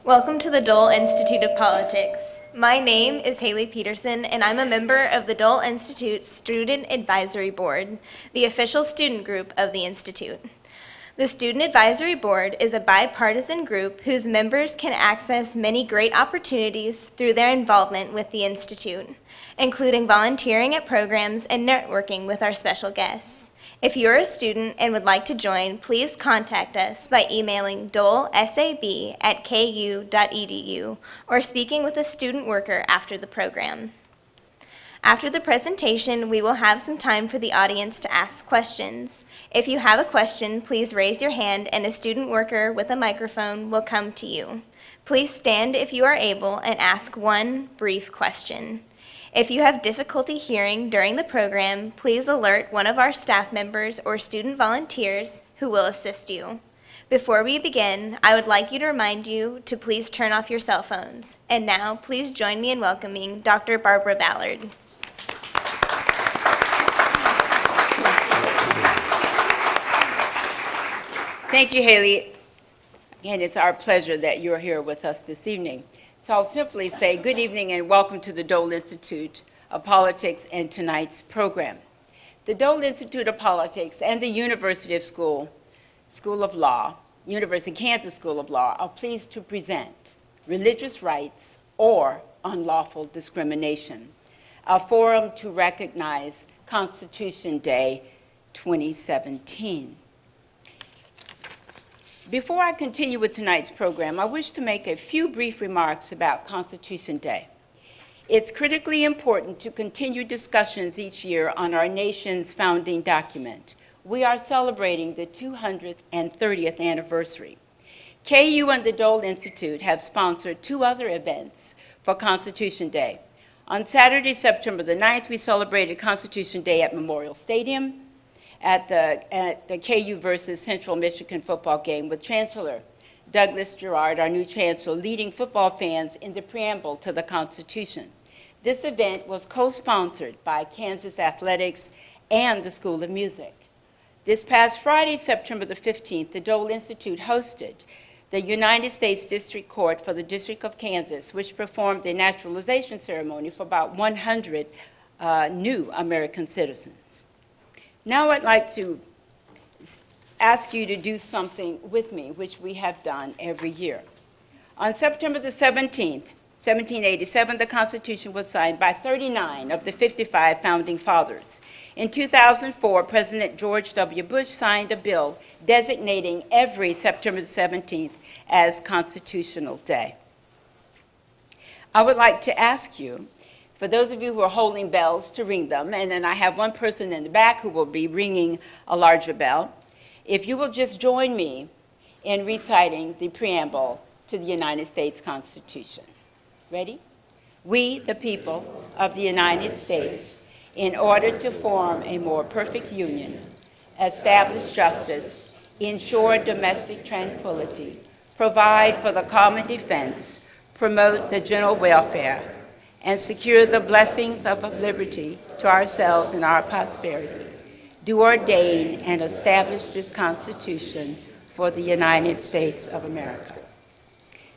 Welcome to the Dole Institute of Politics. My name is Haley Peterson, and I'm a member of the Dole Institute Student Advisory Board, the official student group of the Institute. The Student Advisory Board is a bipartisan group whose members can access many great opportunities through their involvement with the Institute, including volunteering at programs and networking with our special guests. If you're a student and would like to join, please contact us by emailing dolesab@ku.edu or speaking with a student worker after the program. After the presentation, we will have some time for the audience to ask questions. If you have a question, please raise your hand and a student worker with a microphone will come to you. Please stand if you are able and ask one brief question. If you have difficulty hearing during the program, please alert one of our staff members or student volunteers who will assist you. Before we begin, I would like you to remind you to please turn off your cell phones. And now, please join me in welcoming Dr. Barbara Ballard. Thank you, Haley. Again, it's our pleasure that you're here with us this evening. So I'll simply say good evening and welcome to the Dole Institute of Politics and tonight's program. The Dole Institute of Politics and the University of School of Law, University of Kansas School of Law, are pleased to present Religious Rights or Unlawful Discrimination, a forum to recognize Constitution Day 2017. Before I continue with tonight's program, I wish to make a few brief remarks about Constitution Day. It's critically important to continue discussions each year on our nation's founding document. We are celebrating the 230th anniversary. KU and the Dole Institute have sponsored two other events for Constitution Day. On Saturday, September the 9th, we celebrated Constitution Day at Memorial Stadium at the KU versus Central Michigan football game with Chancellor Douglas Girard, our new chancellor, leading football fans in the preamble to the Constitution. This event was co-sponsored by Kansas Athletics and the School of Music. This past Friday, September the 15th, the Dole Institute hosted the United States District Court for the District of Kansas, which performed a naturalization ceremony for about 100 new American citizens. Now I'd like to ask you to do something with me, which we have done every year. On September the 17th, 1787, the Constitution was signed by 39 of the 55 founding fathers. In 2004, President George W. Bush signed a bill designating every September the 17th as Constitutional Day. I would like to ask you, for those of you who are holding bells, to ring them, and then I have one person in the back who will be ringing a larger bell. If you will just join me in reciting the preamble to the United States Constitution. Ready? We, the people of the United States, in order to form a more perfect union, establish justice, ensure domestic tranquility, provide for the common defense, promote the general welfare, and secure the blessings of liberty to ourselves and our posterity, do ordain and establish this Constitution for the United States of America.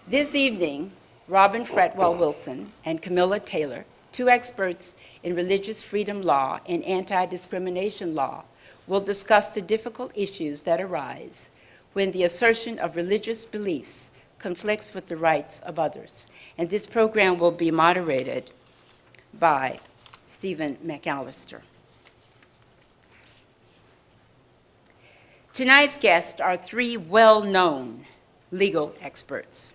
This evening, Robin Fretwell Wilson and Camilla Taylor, two experts in religious freedom law and anti-discrimination law, will discuss the difficult issues that arise when the assertion of religious beliefs conflicts with the rights of others. And this program will be moderated by Stephen McAllister. Tonight's guests are three well-known legal experts.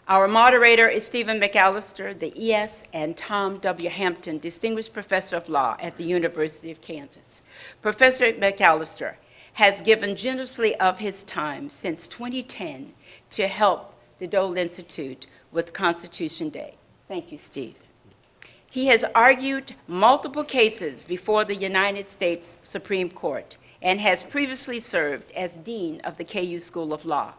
Our moderator is Stephen McAllister, the E.S. and Tom W. Hampton Distinguished Professor of Law at the University of Kansas. Professor McAllister has given generously of his time since 2010 to help the Dole Institute with Constitution Day. Thank you, Steve. He has argued multiple cases before the United States Supreme Court and has previously served as Dean of the KU School of Law.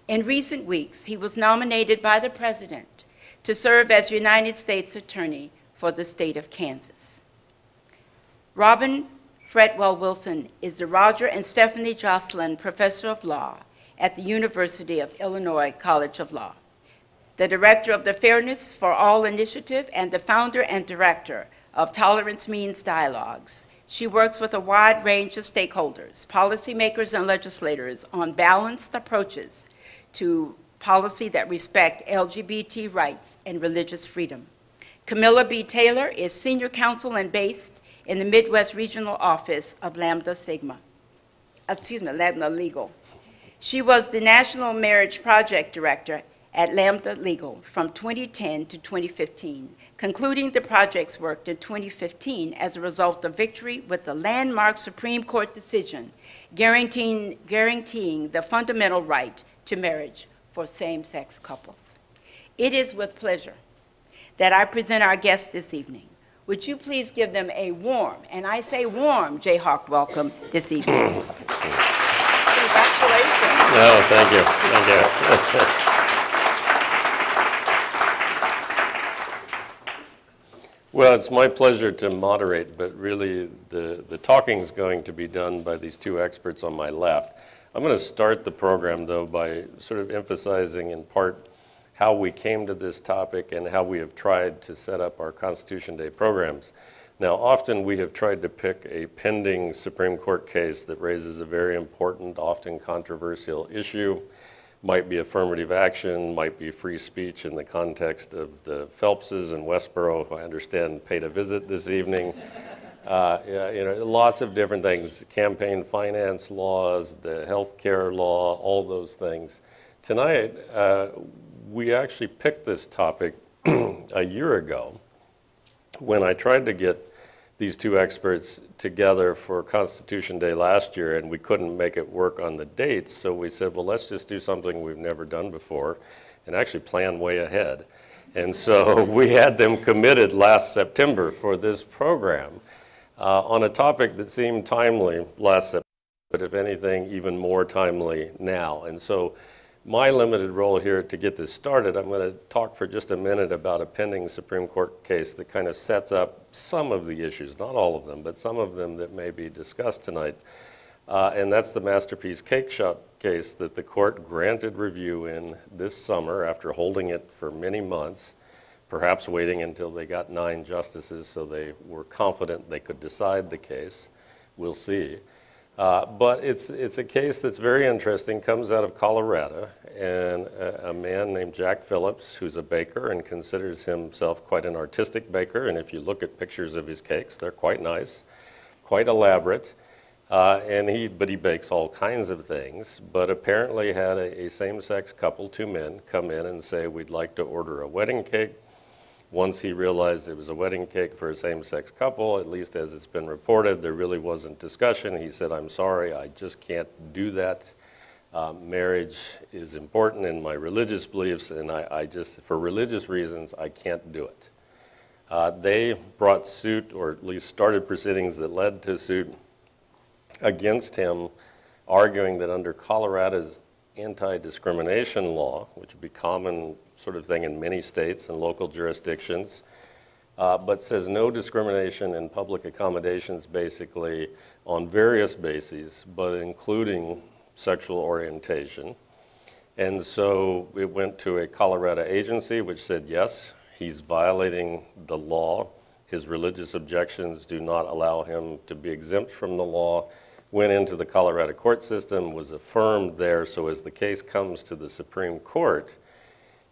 In recent weeks, he was nominated by the President to serve as United States Attorney for the state of Kansas. Robin Fretwell Wilson is the Roger and Stephanie Jocelyn Professor of Law at the University of Illinois College of Law, the director of the Fairness for All Initiative, and the founder and director of Tolerance Means Dialogues. She works with a wide range of stakeholders, policymakers and legislators on balanced approaches to policy that respect LGBT rights and religious freedom. Camilla B. Taylor is senior counsel and based in the Midwest Regional Office of Lambda Legal. She was the National Marriage Project Director at Lambda Legal from 2010 to 2015, concluding the project's work in 2015 as a result of victory with the landmark Supreme Court decision guaranteeing the fundamental right to marriage for same-sex couples. It is with pleasure that I present our guests this evening. Would you please give them a warm, and I say warm, Jayhawk welcome this evening. Congratulations. No, thank you. Thank you. Well, it's my pleasure to moderate, but really the talking is going to be done by these two experts on my left. I'm going to start the program, though, by sort of emphasizing in part how we came to this topic and how we have tried to set up our Constitution Day programs. Now, often we have tried to pick a pending Supreme Court case that raises a very important, often controversial issue. Might be affirmative action, might be free speech in the context of the Phelpses and Westboro, who I understand paid a visit this evening. Lots of different things, campaign finance laws, the health care law, all those things. Tonight, we actually picked this topic a year ago when I tried to get these two experts together for Constitution Day last year, and we couldn't make it work on the dates, so we said, well, let's just do something we've never done before and actually plan way ahead. And so we had them committed last September for this program on a topic that seemed timely last September, but if anything, even more timely now. And so my limited role here to get this started, I'm going to talk for just a minute about a pending Supreme Court case that kind of sets up some of the issues, not all of them, but some of them that may be discussed tonight. And that's the Masterpiece Cake Shop case that the court granted review in this summer after holding it for many months, perhaps waiting until they got 9 justices so they were confident they could decide the case. We'll see. But it's a case that's very interesting, comes out of Colorado, and a man named Jack Phillips, who's a baker and considers himself quite an artistic baker, and if you look at pictures of his cakes, they're quite nice, quite elaborate, but he bakes all kinds of things, but apparently had a same-sex couple, 2 men, come in and say, we'd like to order a wedding cake. Once he realized it was a wedding cake for a same-sex couple, at least as it's been reported, there really wasn't discussion. He said, I'm sorry, I just can't do that. Marriage is important in my religious beliefs, and I just, for religious reasons, I can't do it. They brought suit, or at least started proceedings that led to suit against him, arguing that under Colorado's anti-discrimination law, which would be common sort of thing in many states and local jurisdictions, but says no discrimination in public accommodations basically on various bases, but including sexual orientation. And so it went to a Colorado agency which said, yes, he's violating the law. His religious objections do not allow him to be exempt from the law. Went into the Colorado court system, was affirmed there, so as the case comes to the Supreme Court,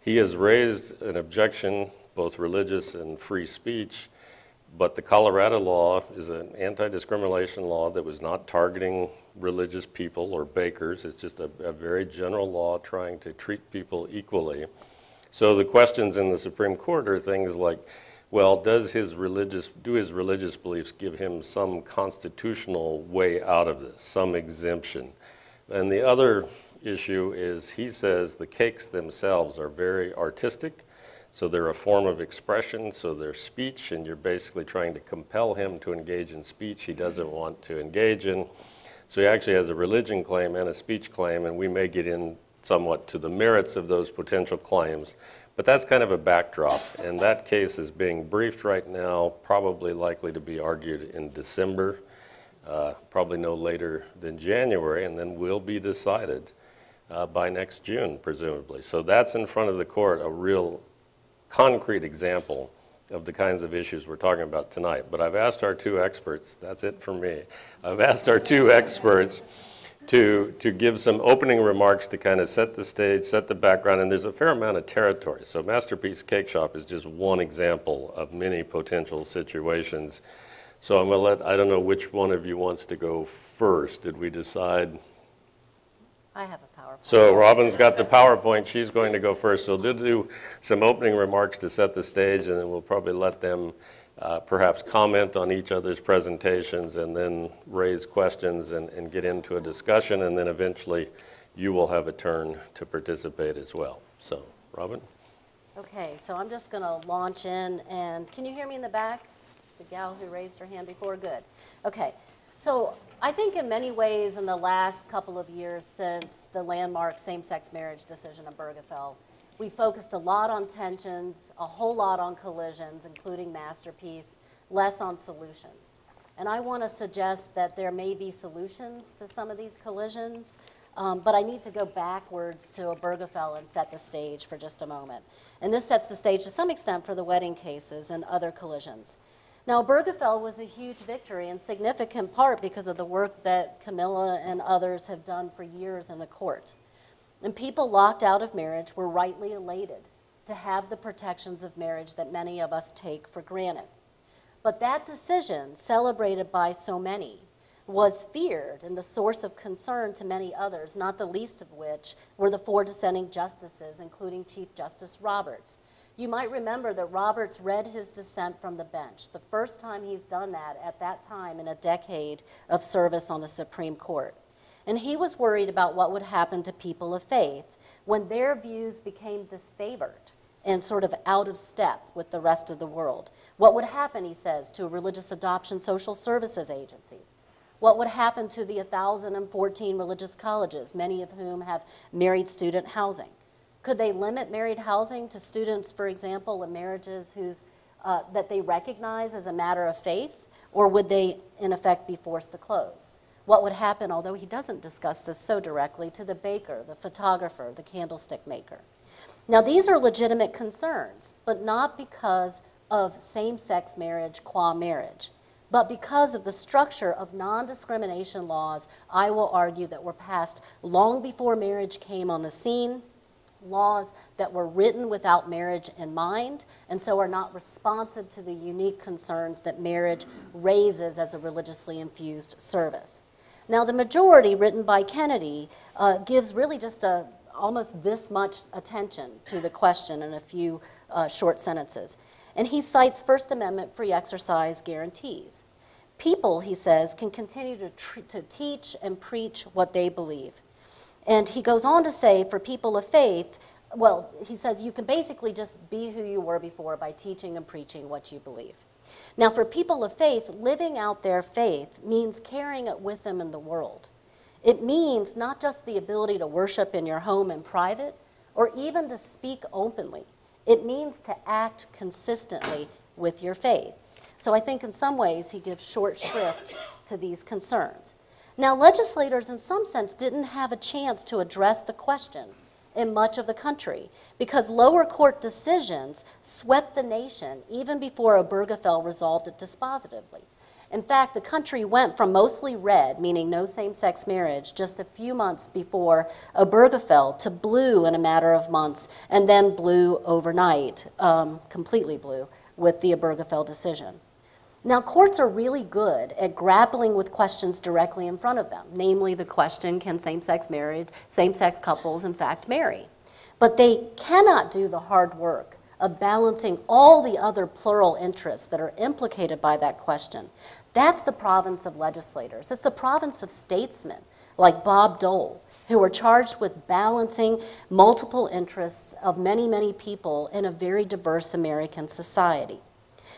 he has raised an objection, both religious and free speech, but the Colorado law is an anti-discrimination law that was not targeting religious people or bakers. It's just a very general law trying to treat people equally. So the questions in the Supreme Court are things like, well, do his religious beliefs give him some constitutional way out of this, some exemption? And the other issue is he says the cakes themselves are very artistic, so they're a form of expression, so they're speech, and you're basically trying to compel him to engage in speech he doesn't want to engage in. So he actually has a religion claim and a speech claim, and we may get in somewhat to the merits of those potential claims. But that's kind of a backdrop, and that case is being briefed right now, probably likely to be argued in December, probably no later than January, and then will be decided. by next June, presumably. So that's in front of the court, a real concrete example of the kinds of issues we're talking about tonight. But I've asked our two experts, that's it for me, I've asked our two experts to give some opening remarks to kind of set the stage, set the background, and there's a fair amount of territory. So Masterpiece Cake Shop is just one example of many potential situations. So I'm going to I don't know which one of you wants to go first. Did we decide? I have a PowerPoint. So Robin's got the PowerPoint. She's going to go first. So they'll do some opening remarks to set the stage, and then we'll probably let them perhaps comment on each other's presentations and then raise questions and get into a discussion, and then eventually you will have a turn to participate as well. So, Robin? Okay, so I'm just going to launch in, and can you hear me in the back? The gal who raised her hand before? Good. Okay, so I think in many ways in the last couple of years since the landmark same-sex marriage decision of Obergefell, we focused a lot on tensions, a whole lot on collisions, including Masterpiece, less on solutions. And I want to suggest that there may be solutions to some of these collisions, but I need to go backwards to Obergefell and set the stage for just a moment. And this sets the stage to some extent for the wedding cases and other collisions. Now, Obergefell was a huge victory in significant part because of the work that Camilla and others have done for years in the court. And people locked out of marriage were rightly elated to have the protections of marriage that many of us take for granted. But that decision, celebrated by so many, was feared and the source of concern to many others, not the least of which were the 4 dissenting justices, including Chief Justice Roberts. You might remember that Roberts read his dissent from the bench, the first time he's done that at that time in a decade of service on the Supreme Court. And he was worried about what would happen to people of faith when their views became disfavored and sort of out of step with the rest of the world. What would happen, he says, to religious adoption social services agencies? What would happen to the 1,014 religious colleges, many of whom have married student housing? Could they limit married housing to students, for example, in marriages that they recognize as a matter of faith, or would they, in effect, be forced to close? What would happen, although he doesn't discuss this so directly, to the baker, the photographer, the candlestick maker? Now, these are legitimate concerns, but not because of same-sex marriage qua marriage, but because of the structure of non-discrimination laws, I will argue, that were passed long before marriage came on the scene, laws that were written without marriage in mind, and so are not responsive to the unique concerns that marriage raises as a religiously infused service. Now, the majority, written by Kennedy, gives really just almost this much attention to the question in a few short sentences. And he cites First Amendment free exercise guarantees. People, he says, can continue to teach and preach what they believe. And he goes on to say, for people of faith, well, he says you can basically just be who you were before by teaching and preaching what you believe. Now, for people of faith, living out their faith means carrying it with them in the world. It means not just the ability to worship in your home in private, or even to speak openly. It means to act consistently with your faith. So I think in some ways he gives short shrift to these concerns. Now, legislators in some sense didn't have a chance to address the question in much of the country because lower court decisions swept the nation even before Obergefell resolved it dispositively. In fact, the country went from mostly red, meaning no same-sex marriage, just a few months before Obergefell, to blue in a matter of months, and then blue overnight, completely blue, with the Obergefell decision. Now, courts are really good at grappling with questions directly in front of them, namely the question, can same-sex couples in fact marry? But they cannot do the hard work of balancing all the other plural interests that are implicated by that question. That's the province of legislators. It's the province of statesmen like Bob Dole, who are charged with balancing multiple interests of many, many people in a very diverse American society.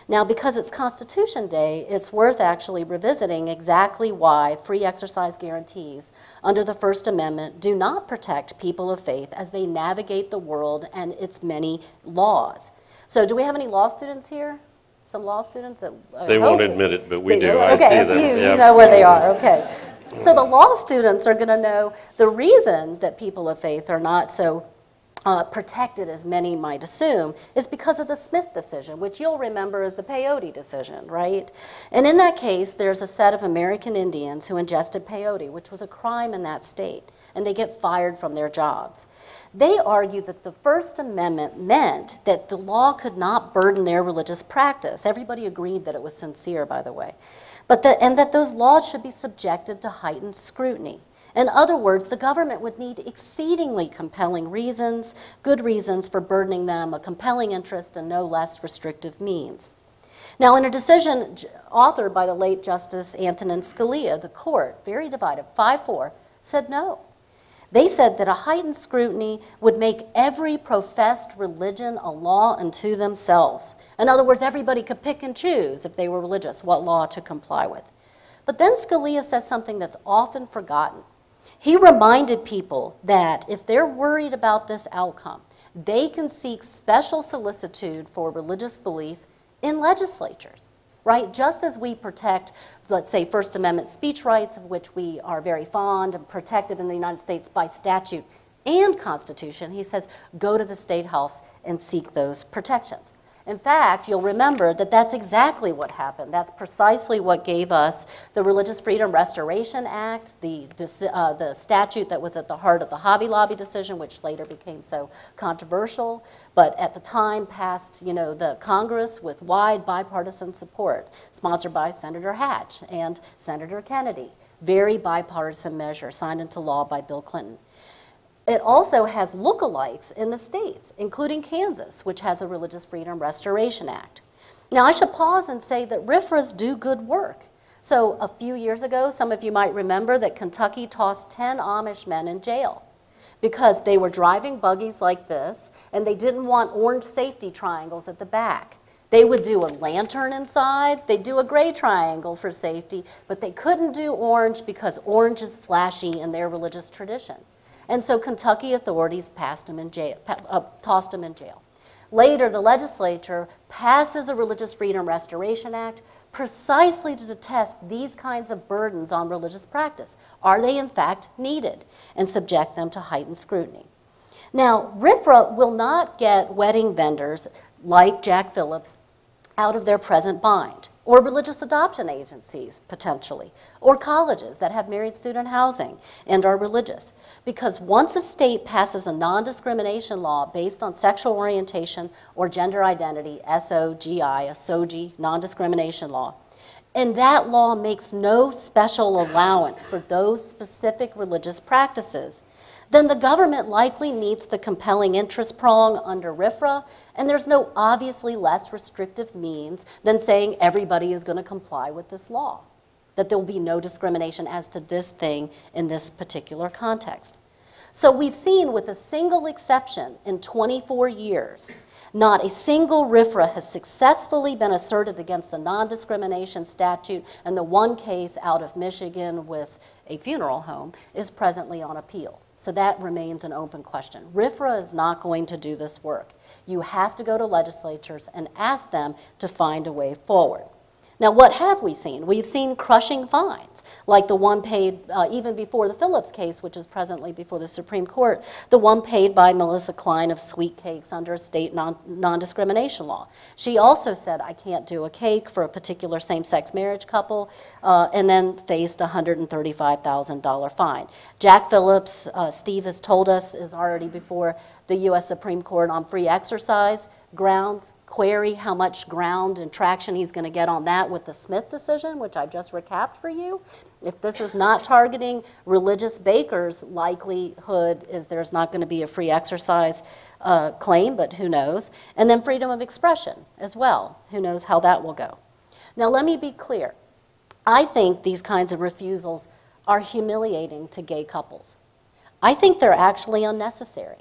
Now, because it's Constitution Day, it's worth actually revisiting exactly why free exercise guarantees under the First Amendment do not protect people of faith as they navigate the world and its many laws. So do we have any law students here? Some law students? They won't admit it, but we do. I okay, see them. You know where they are, okay. So the law students are going to know the reason that people of faith are not so protected as many might assume is because of the Smith decision, which you'll remember as the peyote decision, right? And in that case, there's a set of American Indians who ingested peyote, which was a crime in that state, and they get fired from their jobs. They argued that the First Amendment meant that the law could not burden their religious practice. Everybody agreed that it was sincere, by the way, and that those laws should be subjected to heightened scrutiny. In other words, the government would need exceedingly compelling reasons, good reasons for burdening them, a compelling interest, and no less restrictive means. Now, in a decision authored by the late Justice Antonin Scalia, the court, very divided, 5-4, said no. They said that a heightened scrutiny would make every professed religion a law unto themselves. In other words, everybody could pick and choose, if they were religious, what law to comply with. But then Scalia says something that's often forgotten. He reminded people that if they're worried about this outcome, they can seek special solicitude for religious belief in legislatures, right? Just as we protect, let's say, First Amendment speech rights, of which we are very fond and protected in the United States by statute and Constitution, he says, go to the State House and seek those protections. In fact, you'll remember that that's exactly what happened. That's precisely what gave us the Religious Freedom Restoration Act, the statute that was at the heart of the Hobby Lobby decision, which later became so controversial, but at the time passed, the Congress with wide bipartisan support, sponsored by Senator Hatch and Senator Kennedy. Very bipartisan measure signed into law by Bill Clinton. It also has lookalikes in the states, including Kansas, which has a Religious Freedom Restoration Act. Now, I should pause and say that RFRAs do good work. So a few years ago, some of you might remember that Kentucky tossed 10 Amish men in jail because they were driving buggies like this, and they didn't want orange safety triangles at the back. They would do a lantern inside, they'd do a gray triangle for safety, but they couldn't do orange because orange is flashy in their religious tradition. And so Kentucky authorities tossed him in jail. Later, the legislature passes a Religious Freedom Restoration Act precisely to test these kinds of burdens on religious practice. Are they in fact needed? And subject them to heightened scrutiny. Now, RFRA will not get wedding vendors like Jack Phillips out of their present bind, or religious adoption agencies, potentially, or colleges that have married student housing and are religious. Because once a state passes a non-discrimination law based on sexual orientation or gender identity, SOGI, a SOGI non-discrimination law, and that law makes no special allowance for those specific religious practices, then the government likely meets the compelling interest prong under RFRA, and there's no obviously less restrictive means than saying everybody is going to comply with this law, that there will be no discrimination as to this thing in this particular context. So we've seen, with a single exception in 24 years, not a single RFRA has successfully been asserted against a non-discrimination statute, and the one case out of Michigan with a funeral home is presently on appeal. So that remains an open question. RFRA is not going to do this work. You have to go to legislatures and ask them to find a way forward. Now, what have we seen? We've seen crushing fines, like the one paid even before the Phillips case, which is presently before the Supreme Court, the one paid by Melissa Klein of sweet cakes under a state non-discrimination law. She also said, I can't do a cake for a particular same-sex marriage couple, and then faced a $135,000 fine. Jack Phillips, Steve has told us, is already before the U.S. Supreme Court on free exercise grounds. Query how much ground and traction he's going to get on that with the Smith decision, which I've just recapped for you. If this is not targeting religious bakers, likelihood is there's not going to be a free exercise claim, but who knows. And then freedom of expression as well. Who knows how that will go. Now, let me be clear. I think these kinds of refusals are humiliating to gay couples. I think they're actually unnecessary.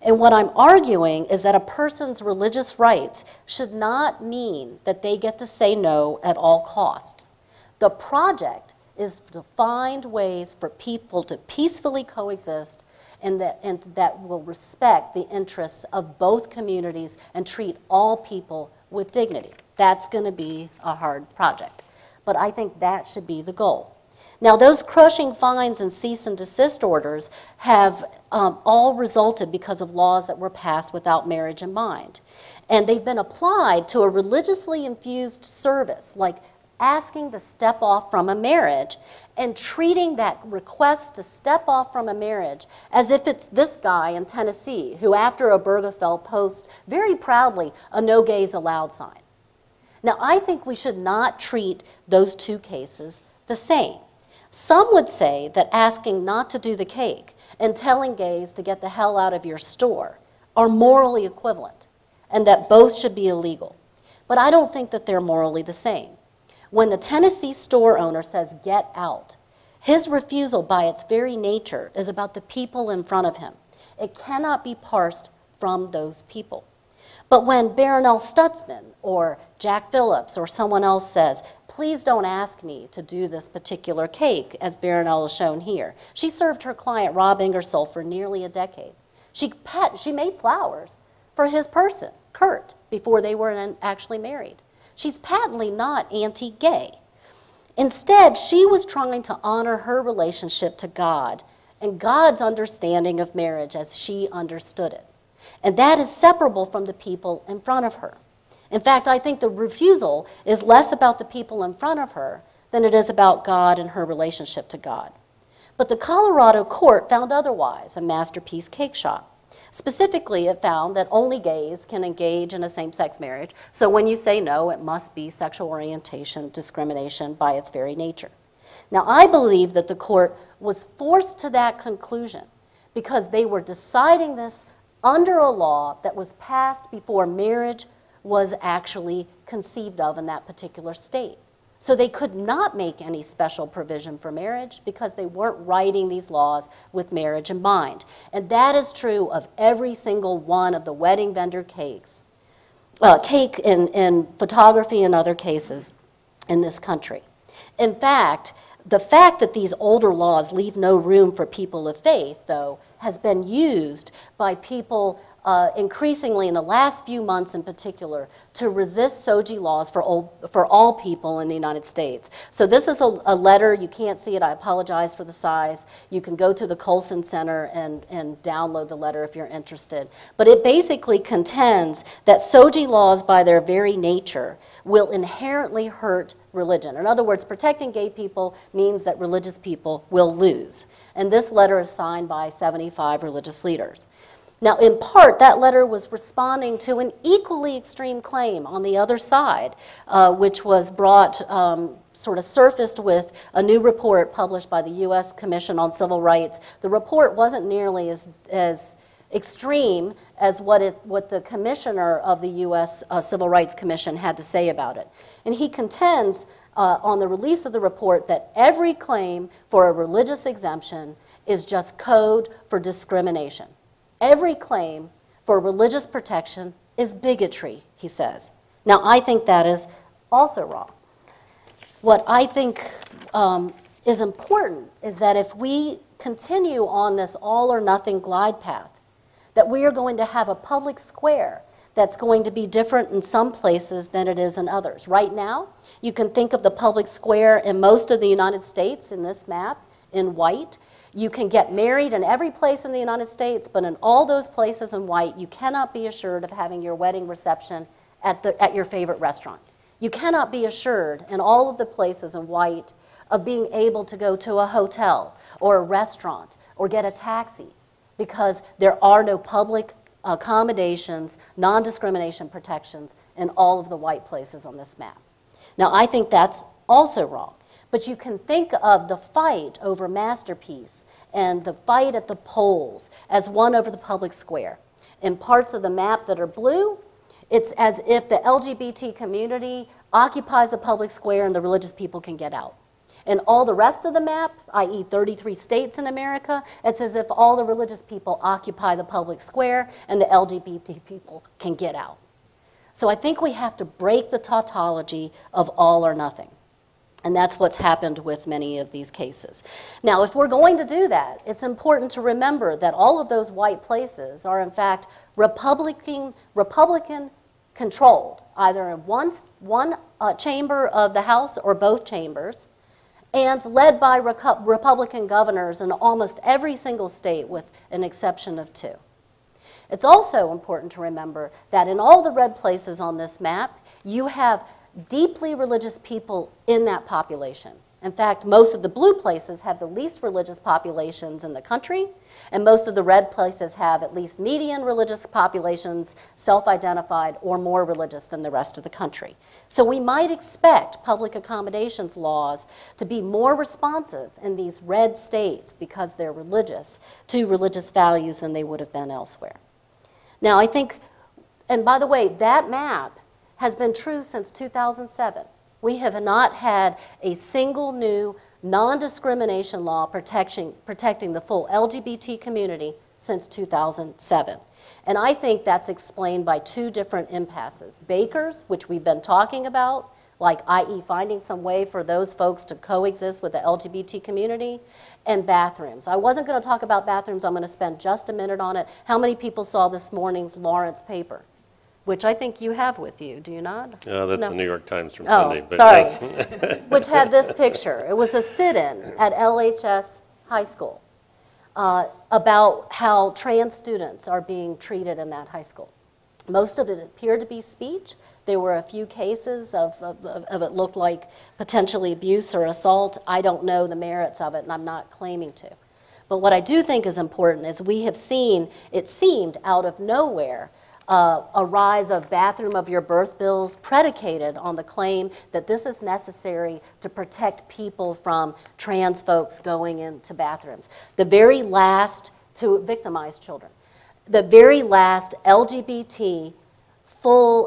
And what I'm arguing is that a person's religious rights should not mean that they get to say no at all costs. The project is to find ways for people to peacefully coexist and that will respect the interests of both communities and treat all people with dignity. That's going to be a hard project. But I think that should be the goal. Now, those crushing fines and cease and desist orders have all resulted because of laws that were passed without marriage in mind. And they've been applied to a religiously infused service, like asking to step off from a marriage and treating that request to step off from a marriage as if it's this guy in Tennessee who, after Obergefell, posts very proudly a "no gays allowed" sign. Now, I think we should not treat those two cases the same. Some would say that asking not to do the cake and telling gays to get the hell out of your store are morally equivalent, and that both should be illegal. But I don't think that they're morally the same. When the Tennessee store owner says, "get out," his refusal by its very nature is about the people in front of him. It cannot be parsed from those people. But when Baronelle Stutzman or Jack Phillips or someone else says, "please don't ask me to do this particular cake," as Baronelle is shown here. She served her client, Rob Ingersoll, for nearly a decade. She made flowers for his person, Kurt, before they were actually married. She's patently not anti-gay. Instead, she was trying to honor her relationship to God and God's understanding of marriage as she understood it. And that is separable from the people in front of her. In fact, I think the refusal is less about the people in front of her than it is about God and her relationship to God. But the Colorado court found otherwise, a Masterpiece Cake Shop. Specifically, it found that only gays can engage in a same-sex marriage, so when you say no, it must be sexual orientation discrimination by its very nature. Now, I believe that the court was forced to that conclusion because they were deciding this under a law that was passed before marriage was actually conceived of in that particular state. So they could not make any special provision for marriage because they weren't writing these laws with marriage in mind. And that is true of every single one of the wedding vendor cakes, cake in photography and other cases in this country. In fact, the fact that these older laws leave no room for people of faith, though, has been used by people increasingly in the last few months in particular to resist SOGI laws for all people in the United States. So this is a letter. You can't see it. I apologize for the size. You can go to the Colson Center and download the letter if you're interested. But it basically contends that SOGI laws by their very nature will inherently hurt religion. In other words, protecting gay people means that religious people will lose. And this letter is signed by 75 religious leaders. Now, in part, that letter was responding to an equally extreme claim on the other side, which was brought, sort of surfaced with a new report published by the U.S. Commission on Civil Rights. The report wasn't nearly as extreme as what the commissioner of the U.S. Civil Rights Commission had to say about it. And he contends on the release of the report that every claim for a religious exemption is just code for discrimination. Every claim for religious protection is bigotry, he says. Now, I think that is also wrong. What I think is important is that if we continue on this all or nothing glide path, that we are going to have a public square that's going to be different in some places than it is in others. Right now, you can think of the public square in most of the United States in this map in white. You can get married in every place in the United States, but in all those places in white, you cannot be assured of having your wedding reception at your favorite restaurant. You cannot be assured in all of the places in white of being able to go to a hotel or a restaurant or get a taxi because there are no public accommodations, non-discrimination protections in all of the white places on this map. Now, I think that's also wrong. But you can think of the fight over Masterpiece and the fight at the polls as one over the public square. In parts of the map that are blue, it's as if the LGBT community occupies the public square and the religious people can get out. In all the rest of the map, i.e. 33 states in America, it's as if all the religious people occupy the public square and the LGBT people can get out. So I think we have to break the tautology of all or nothing. And that's what's happened with many of these cases. Now, if we're going to do that, it's important to remember that all of those white places are, in fact, Republican controlled, either in one chamber of the House or both chambers, and led by Republican governors in almost every single state with an exception of 2. It's also important to remember that in all the red places on this map, you have deeply religious people in that population. In fact, most of the blue places have the least religious populations in the country, and most of the red places have at least median religious populations, self-identified or more religious than the rest of the country. So we might expect public accommodations laws to be more responsive in these red states because they're religious to religious values than they would have been elsewhere. Now I think, and by the way, that map has been true since 2007. We have not had a single new non-discrimination law protecting the full LGBT community since 2007. And I think that's explained by 2 different impasses. Bakers, which we've been talking about, like i.e. finding some way for those folks to coexist with the LGBT community, and bathrooms. I wasn't going to talk about bathrooms. I'm going to spend just a minute on it. How many people saw this morning's Lawrence paper? Which I think you have with you, do you not? That's No. the New York Times from Oh, Sunday. But sorry. yes. Which had this picture. It was a sit-in at LHS High School about how trans students are being treated in that high school. Most of it appeared to be speech. There were a few cases of it looked like potentially abuse or assault. I don't know the merits of it, and I'm not claiming to. But what I do think is important is we have seen, it seemed out of nowhere, a rise of bathroom of your birth bills predicated on the claim that this is necessary to protect people from trans folks going into bathrooms. The very last, to victimize children, the very last full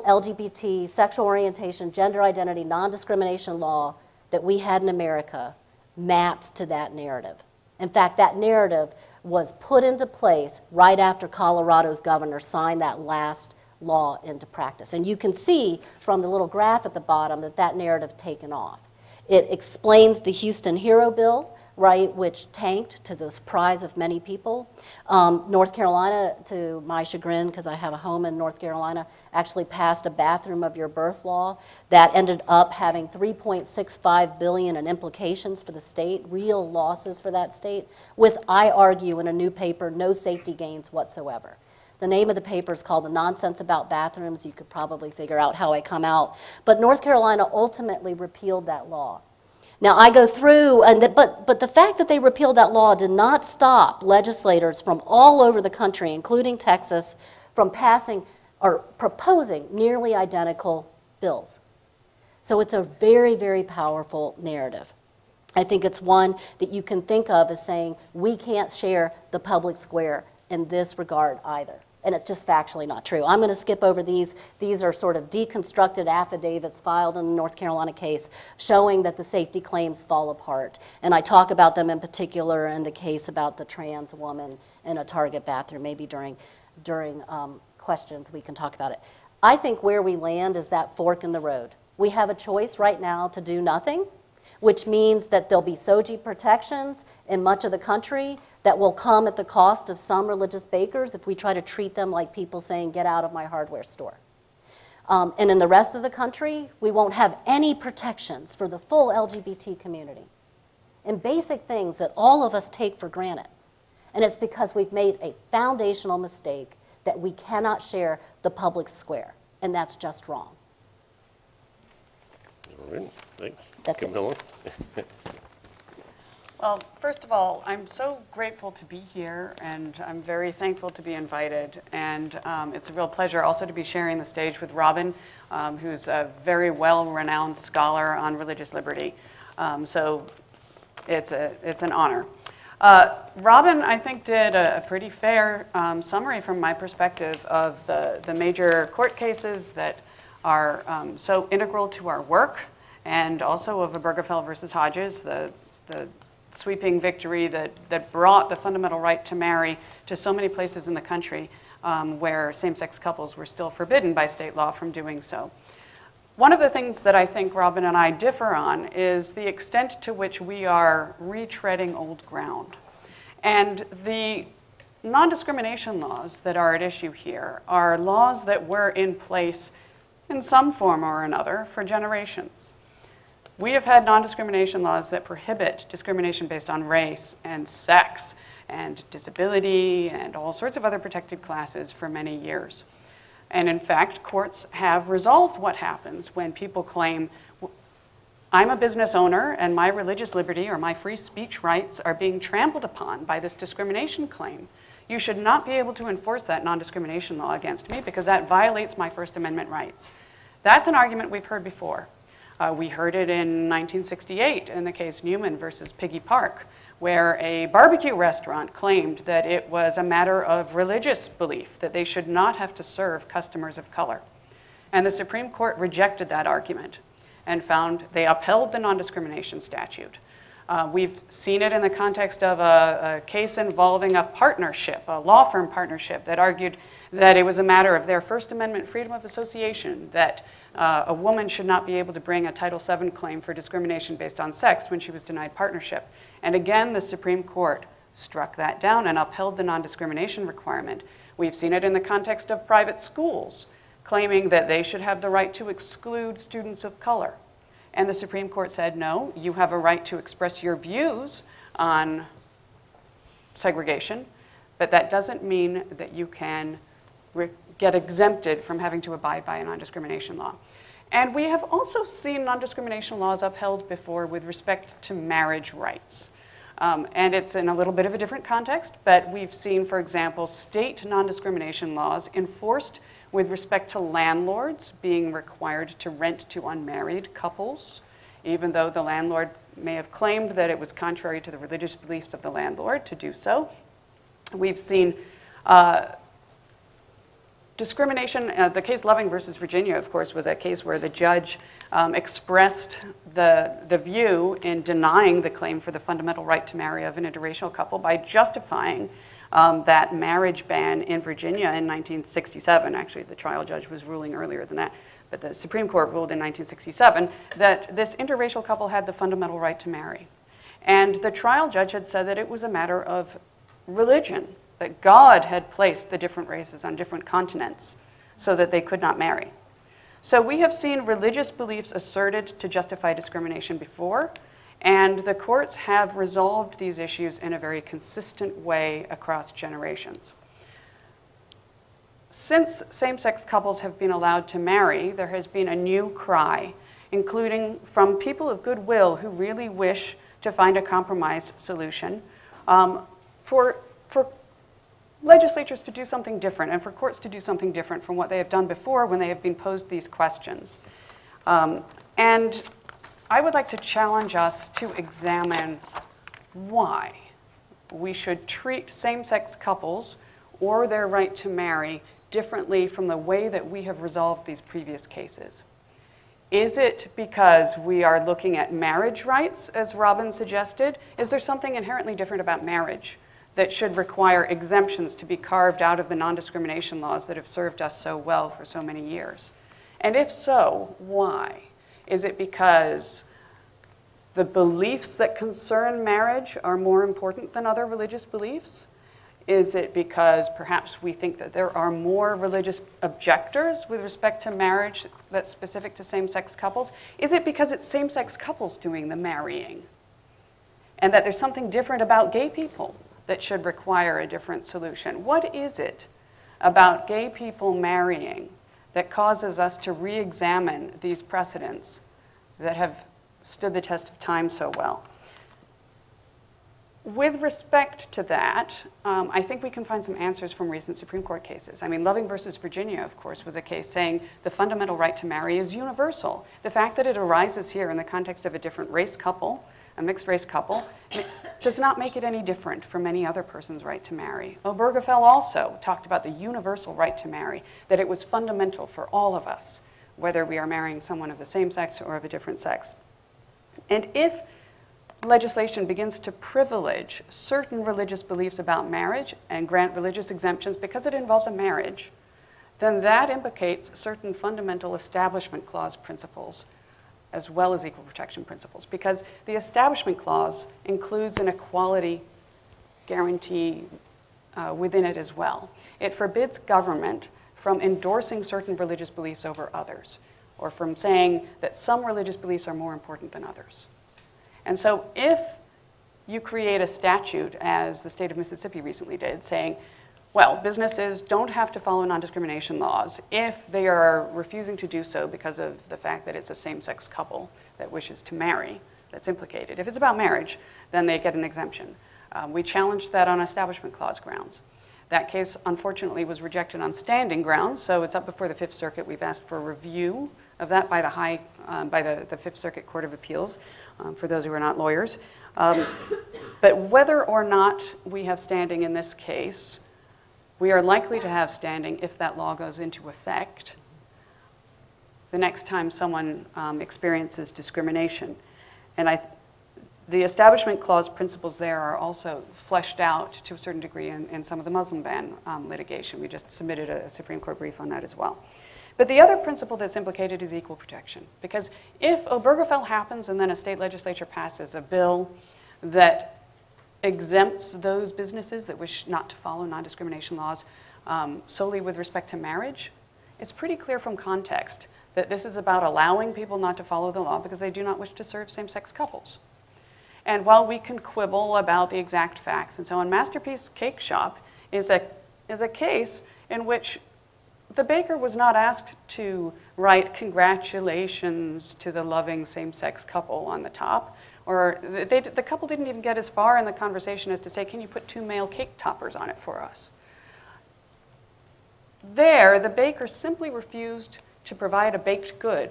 LGBT, sexual orientation, gender identity, non-discrimination law that we had in America maps to that narrative. In fact, that narrative was put into place right after Colorado's governor signed that last law into practice. And you can see from the little graph at the bottom that that narrative taken off. It explains the Houston Hero Bill, right, which tanked to the surprise of many people. North Carolina, to my chagrin, because I have a home in North Carolina, actually passed a bathroom of your birth law that ended up having $3.65 billion in implications for the state, real losses for that state, with, I argue in a new paper, no safety gains whatsoever. The name of the paper is called The Nonsense About Bathrooms. You could probably figure out how I come out. But North Carolina ultimately repealed that law. Now, I go through, but the fact that they repealed that law did not stop legislators from all over the country, including Texas, from passing or proposing nearly identical bills. So it's a very, very powerful narrative. I think it's one that you can think of as saying, we can't share the public square in this regard either. And it's just factually not true. I'm going to skip over these. These are sort of deconstructed affidavits filed in the North Carolina case showing that the safety claims fall apart. And I talk about them in particular in the case about the trans woman in a Target bathroom. Maybe during questions we can talk about it. I think where we land is that fork in the road. We have a choice right now to do nothing, which means that there'll be SOGI protections in much of the country that will come at the cost of some religious bakers if we try to treat them like people saying, get out of my hardware store. And in the rest of the country, we won't have any protections for the full LGBT community. And basic things that all of us take for granted. And it's because we've made a foundational mistake that we cannot share the public square. And that's just wrong. All right, thanks. That's it. Camilla? Well, first of all, I'm so grateful to be here, and I'm very thankful to be invited. And it's a real pleasure also to be sharing the stage with Robin, who's a very well-renowned scholar on religious liberty. So it's an honor. Robin, I think, did a pretty fair summary from my perspective of the major court cases that are so integral to our work, and also of Obergefell versus Hodges, the sweeping victory that brought the fundamental right to marry to so many places in the country where same-sex couples were still forbidden by state law from doing so. One of the things that I think Robin and I differ on is the extent to which we are retreading old ground. And the non-discrimination laws that are at issue here are laws that were in place in some form or another for generations. We have had non-discrimination laws that prohibit discrimination based on race and sex and disability and all sorts of other protected classes for many years. And in fact, courts have resolved what happens when people claim, I'm a business owner and my religious liberty or my free speech rights are being trampled upon by this discrimination claim. You should not be able to enforce that non-discrimination law against me because that violates my First Amendment rights. That's an argument we've heard before. We heard it in 1968 in the case Newman versus Piggy Park, where a barbecue restaurant claimed that it was a matter of religious belief, that they should not have to serve customers of color. And the Supreme Court rejected that argument and found they upheld the non-discrimination statute. We've seen it in the context of a case involving a partnership, a law firm partnership, that argued that it was a matter of their First Amendment freedom of association, that a woman should not be able to bring a Title VII claim for discrimination based on sex when she was denied partnership. And again, the Supreme Court struck that down and upheld the non-discrimination requirement. We've seen it in the context of private schools, claiming that they should have the right to exclude students of color. And the Supreme Court said, no, you have a right to express your views on segregation, but that doesn't mean that you can get exempted from having to abide by a non-discrimination law. And we have also seen non-discrimination laws upheld before with respect to marriage rights. And it's in a little bit of a different context, but we've seen, for example, state non-discrimination laws enforced with respect to landlords being required to rent to unmarried couples, even though the landlord may have claimed that it was contrary to the religious beliefs of the landlord to do so. We've seen discrimination. The case Loving versus Virginia, of course, was a case where the judge expressed the view in denying the claim for the fundamental right to marry of an interracial couple by justifying that marriage ban in Virginia in 1967. Actually, the trial judge was ruling earlier than that, but the Supreme Court ruled in 1967 that this interracial couple had the fundamental right to marry. And the trial judge had said that it was a matter of religion, that God had placed the different races on different continents so that they could not marry. So we have seen religious beliefs asserted to justify discrimination before, and the courts have resolved these issues in a very consistent way across generations. Since same-sex couples have been allowed to marry, there has been a new cry, including from people of goodwill who really wish to find a compromise solution, for legislatures to do something different and for courts to do something different from what they have done before when they have been posed these questions. And I would like to challenge us to examine why we should treat same-sex couples or their right to marry differently from the way that we have resolved these previous cases. Is it because we are looking at marriage rights, as Robin suggested? Is there something inherently different about marriage that should require exemptions to be carved out of the non-discrimination laws that have served us so well for so many years? And if so, why? Is it because the beliefs that concern marriage are more important than other religious beliefs? Is it because perhaps we think that there are more religious objectors with respect to marriage that's specific to same-sex couples? Is it because it's same-sex couples doing the marrying? And that there's something different about gay people that should require a different solution? What is it about gay people marrying that causes us to re-examine these precedents that have stood the test of time so well? With respect to that, I think we can find some answers from recent Supreme Court cases. I mean, Loving versus Virginia, of course, was a case saying the fundamental right to marry is universal. The fact that it arises here in the context of a different race couple, a mixed-race couple, does not make it any different from any other person's right to marry. Obergefell also talked about the universal right to marry, that it was fundamental for all of us, whether we are marrying someone of the same sex or of a different sex. And if legislation begins to privilege certain religious beliefs about marriage and grant religious exemptions because it involves a marriage, then that implicates certain fundamental Establishment Clause principles as well as equal protection principles, because the Establishment Clause includes an equality guarantee within it as well. It forbids government from endorsing certain religious beliefs over others. or from saying that some religious beliefs are more important than others. And so if you create a statute, as the state of Mississippi recently did, saying, well, businesses don't have to follow non-discrimination laws if they are refusing to do so because of the fact that it's a same-sex couple that wishes to marry that's implicated. If it's about marriage, then they get an exemption. We challenged that on Establishment Clause grounds. That case, unfortunately, was rejected on standing grounds, so it's up before the Fifth Circuit. We've asked for a review of that by the Fifth Circuit Court of Appeals, for those who are not lawyers. But whether or not we have standing in this case, we are likely to have standing if that law goes into effect the next time someone experiences discrimination. And the Establishment Clause principles there are also fleshed out to a certain degree in some of the Muslim ban litigation. We just submitted a Supreme Court brief on that as well. But the other principle that's implicated is equal protection. Because if Obergefell happens and then a state legislature passes a bill that exempts those businesses that wish not to follow non-discrimination laws solely with respect to marriage, it's pretty clear from context that this is about allowing people not to follow the law because they do not wish to serve same-sex couples. And while we can quibble about the exact facts, and so on, Masterpiece Cake Shop is a case in which the baker was not asked to write congratulations to the loving same-sex couple on the top, or the couple didn't even get as far in the conversation as to say, can you put 2 male cake toppers on it for us? There, the baker simply refused to provide a baked good.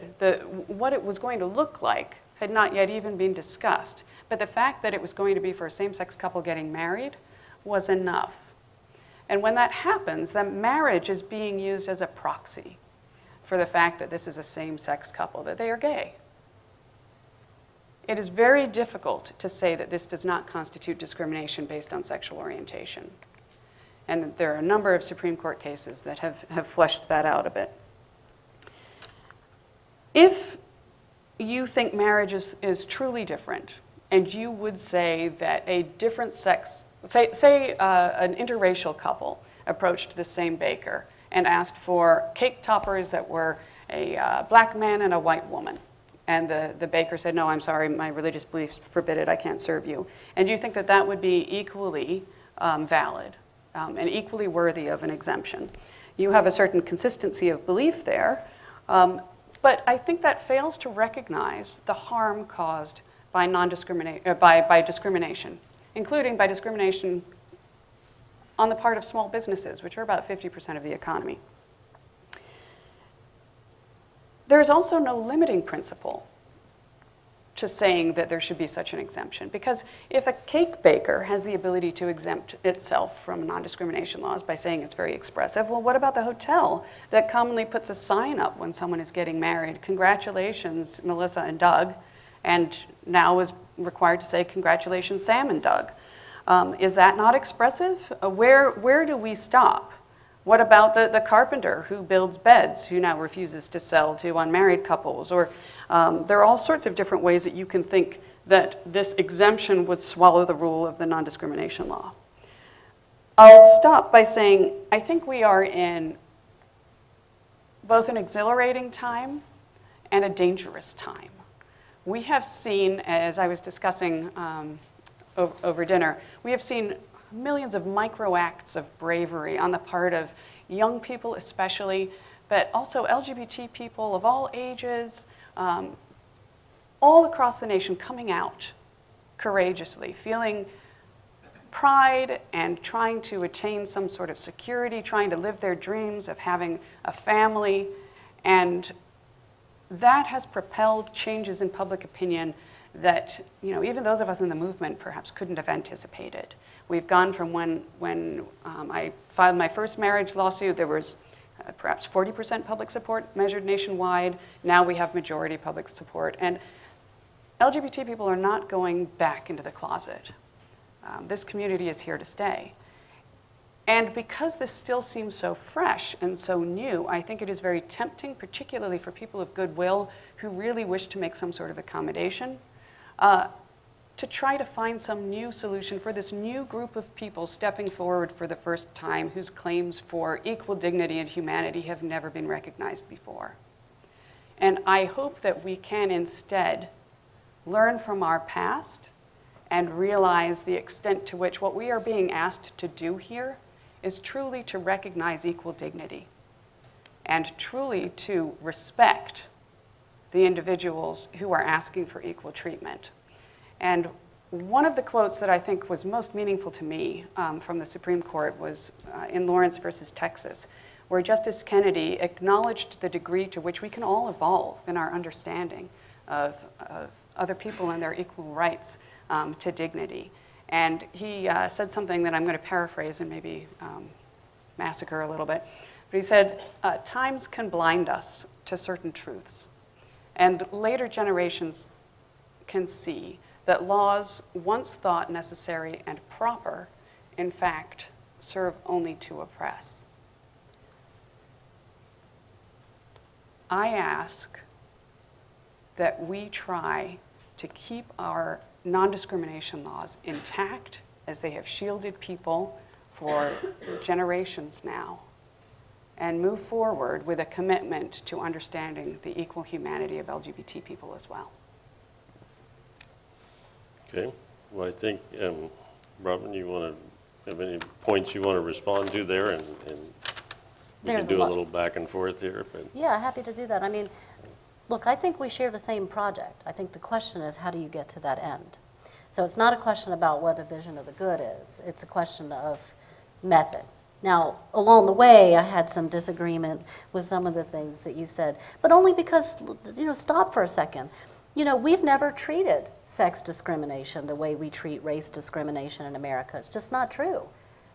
What it was going to look like had not yet even been discussed. But the fact that it was going to be for a same-sex couple getting married was enough. And when that happens, then marriage is being used as a proxy for the fact that this is a same-sex couple, that they are gay. It is very difficult to say that this does not constitute discrimination based on sexual orientation. And there are a number of Supreme Court cases that have fleshed that out a bit. If you think marriage is truly different, and you would say that a different sex, say an interracial couple approached the same baker and asked for cake toppers that were a black man and a white woman, and the baker said, no, I'm sorry, my religious beliefs forbid it, I can't serve you. And you think that that would be equally valid and equally worthy of an exemption. You have a certain consistency of belief there, but I think that fails to recognize the harm caused by discrimination, including by discrimination on the part of small businesses, which are about 50% of the economy. There's also no limiting principle to saying that there should be such an exemption, because if a cake baker has the ability to exempt itself from non-discrimination laws by saying it's very expressive, well, what about the hotel that commonly puts a sign up when someone is getting married, congratulations, Melissa and Doug, and now is required to say congratulations, Sam and Doug? Is that not expressive? Where do we stop? What about the carpenter who builds beds, who now refuses to sell to unmarried couples? Or there are all sorts of different ways that you can think that this exemption would swallow the rule of the non-discrimination law. I'll stop by saying I think we are in both an exhilarating time and a dangerous time. We have seen, as I was discussing over dinner, we have seen millions of micro acts of bravery on the part of young people especially, but also LGBT people of all ages, all across the nation coming out courageously, feeling pride and trying to attain some sort of security, trying to live their dreams of having a family. And that has propelled changes in public opinion that, even those of us in the movement perhaps couldn't have anticipated. We've gone from when I filed my first marriage lawsuit, there was perhaps 40% public support measured nationwide. Now we have majority public support. And LGBT people are not going back into the closet. This community is here to stay. And because this still seems so fresh and so new, I think it is very tempting, particularly for people of goodwill who really wish to make some sort of accommodation, to try to find some new solution for this new group of people stepping forward for the first time whose claims for equal dignity and humanity have never been recognized before. And I hope that we can instead learn from our past and realize the extent to which what we are being asked to do here is truly to recognize equal dignity and truly to respect the individuals who are asking for equal treatment. And one of the quotes that I think was most meaningful to me from the Supreme Court was in Lawrence versus Texas, where Justice Kennedy acknowledged the degree to which we can all evolve in our understanding of other people and their equal rights to dignity. And he said something that I'm going to paraphrase and maybe massacre a little bit. But he said, times can blind us to certain truths. And later generations can see that laws once thought necessary and proper, in fact, serve only to oppress. I ask that we try to keep our non-discrimination laws intact as they have shielded people for generations now, and move forward with a commitment to understanding the equal humanity of LGBT people as well. Okay. Well, I think, Robin, you want to have any points you want to respond to there, and we can do a little back and forth here. But. Yeah, happy to do that. I mean, look, I think we share the same project. I think the question is, how do you get to that end? So it's not a question about what a vision of the good is. It's a question of method. Now, along the way, I had some disagreement with some of the things that you said, but only because, stop for a second. We've never treated sex discrimination the way we treat race discrimination in America. It's just not true.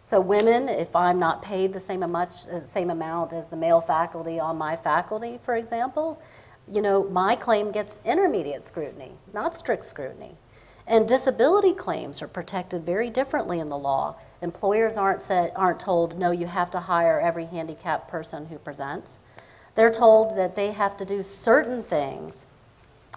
So women, if I'm not paid the same amount as the male faculty on my faculty, for example, my claim gets intermediate scrutiny, not strict scrutiny. And disability claims are protected very differently in the law. Employers aren't told, no, you have to hire every handicapped person who presents. They're told that they have to do certain things,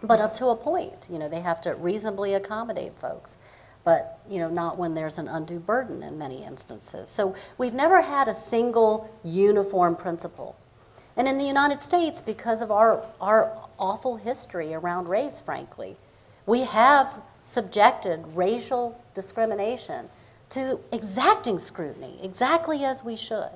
but up to a point. They have to reasonably accommodate folks, but not when there's an undue burden in many instances. So we've never had a single uniform principle. And in the United States, because of our awful history around race, frankly, we have subjected racial discrimination to exacting scrutiny, exactly as we should.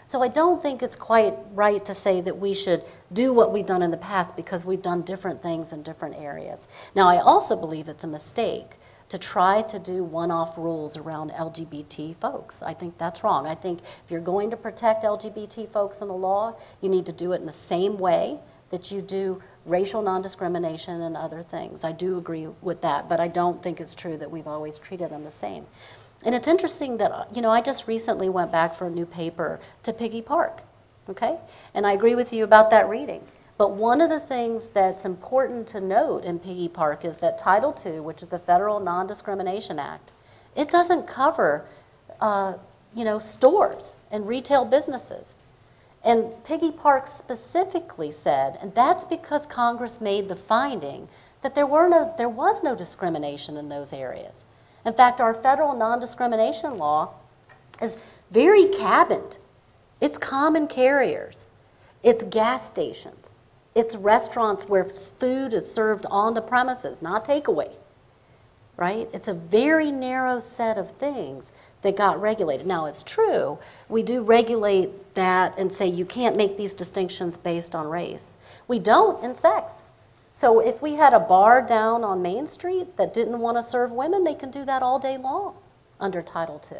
So I don't think it's quite right to say that we should do what we've done in the past because we've done different things in different areas. Now, I also believe it's a mistake to try to do one-off rules around LGBT folks. I think that's wrong. I think if you're going to protect LGBT folks in the law, you need to do it in the same way that you do racial non-discrimination and other things. I do agree with that, but I don't think it's true that we've always treated them the same. And it's interesting that, I just recently went back for a new paper to Piggy Park, okay? And I agree with you about that reading. But one of the things that's important to note in Piggy Park is that Title II, which is the Federal Non-Discrimination Act, it doesn't cover, stores and retail businesses. And Piggy Park specifically said, and that's because Congress made the finding that there was no discrimination in those areas. In fact, our federal non-discrimination law is very cabined. It's common carriers. It's gas stations. It's restaurants where food is served on the premises, not takeaway, right? It's a very narrow set of things that got regulated. Now, it's true, we do regulate that and say you can't make these distinctions based on race. We don't in sex. So if we had a bar down on Main Street that didn't want to serve women, they can do that all day long under Title II.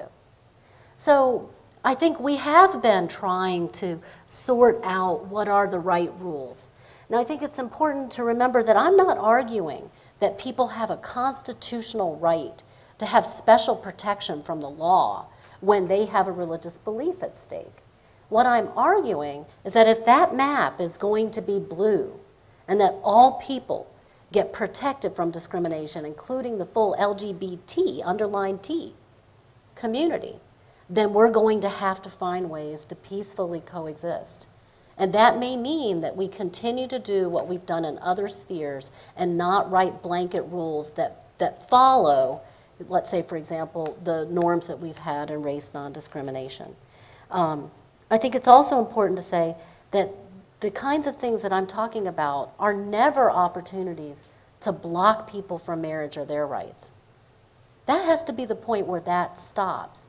So I think we have been trying to sort out what are the right rules. Now, I think it's important to remember that I'm not arguing that people have a constitutional right to have special protection from the law when they have a religious belief at stake. What I'm arguing is that if that map is going to be blue and that all people get protected from discrimination, including the full LGBT, underlined T, community, then we're going to have to find ways to peacefully coexist. And that may mean that we continue to do what we've done in other spheres and not write blanket rules that follow, let's say, for example, the norms that we've had in race non-discrimination. I think it's also important to say that the kinds of things that I'm talking about are never opportunities to block people from marriage or their rights. That has to be the point where that stops.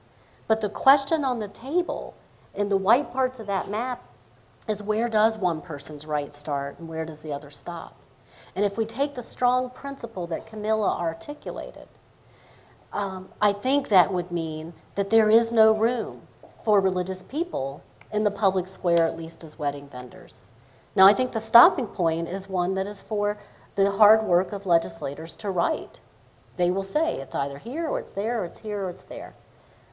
But the question on the table in the white parts of that map is, where does one person's right start and where does the other stop? And if we take the strong principle that Camilla articulated, I think that would mean that there is no room for religious people in the public square, at least as wedding vendors. Now, I think the stopping point is one that is for the hard work of legislators to write. They will say it's either here or it's there or it's here or it's there.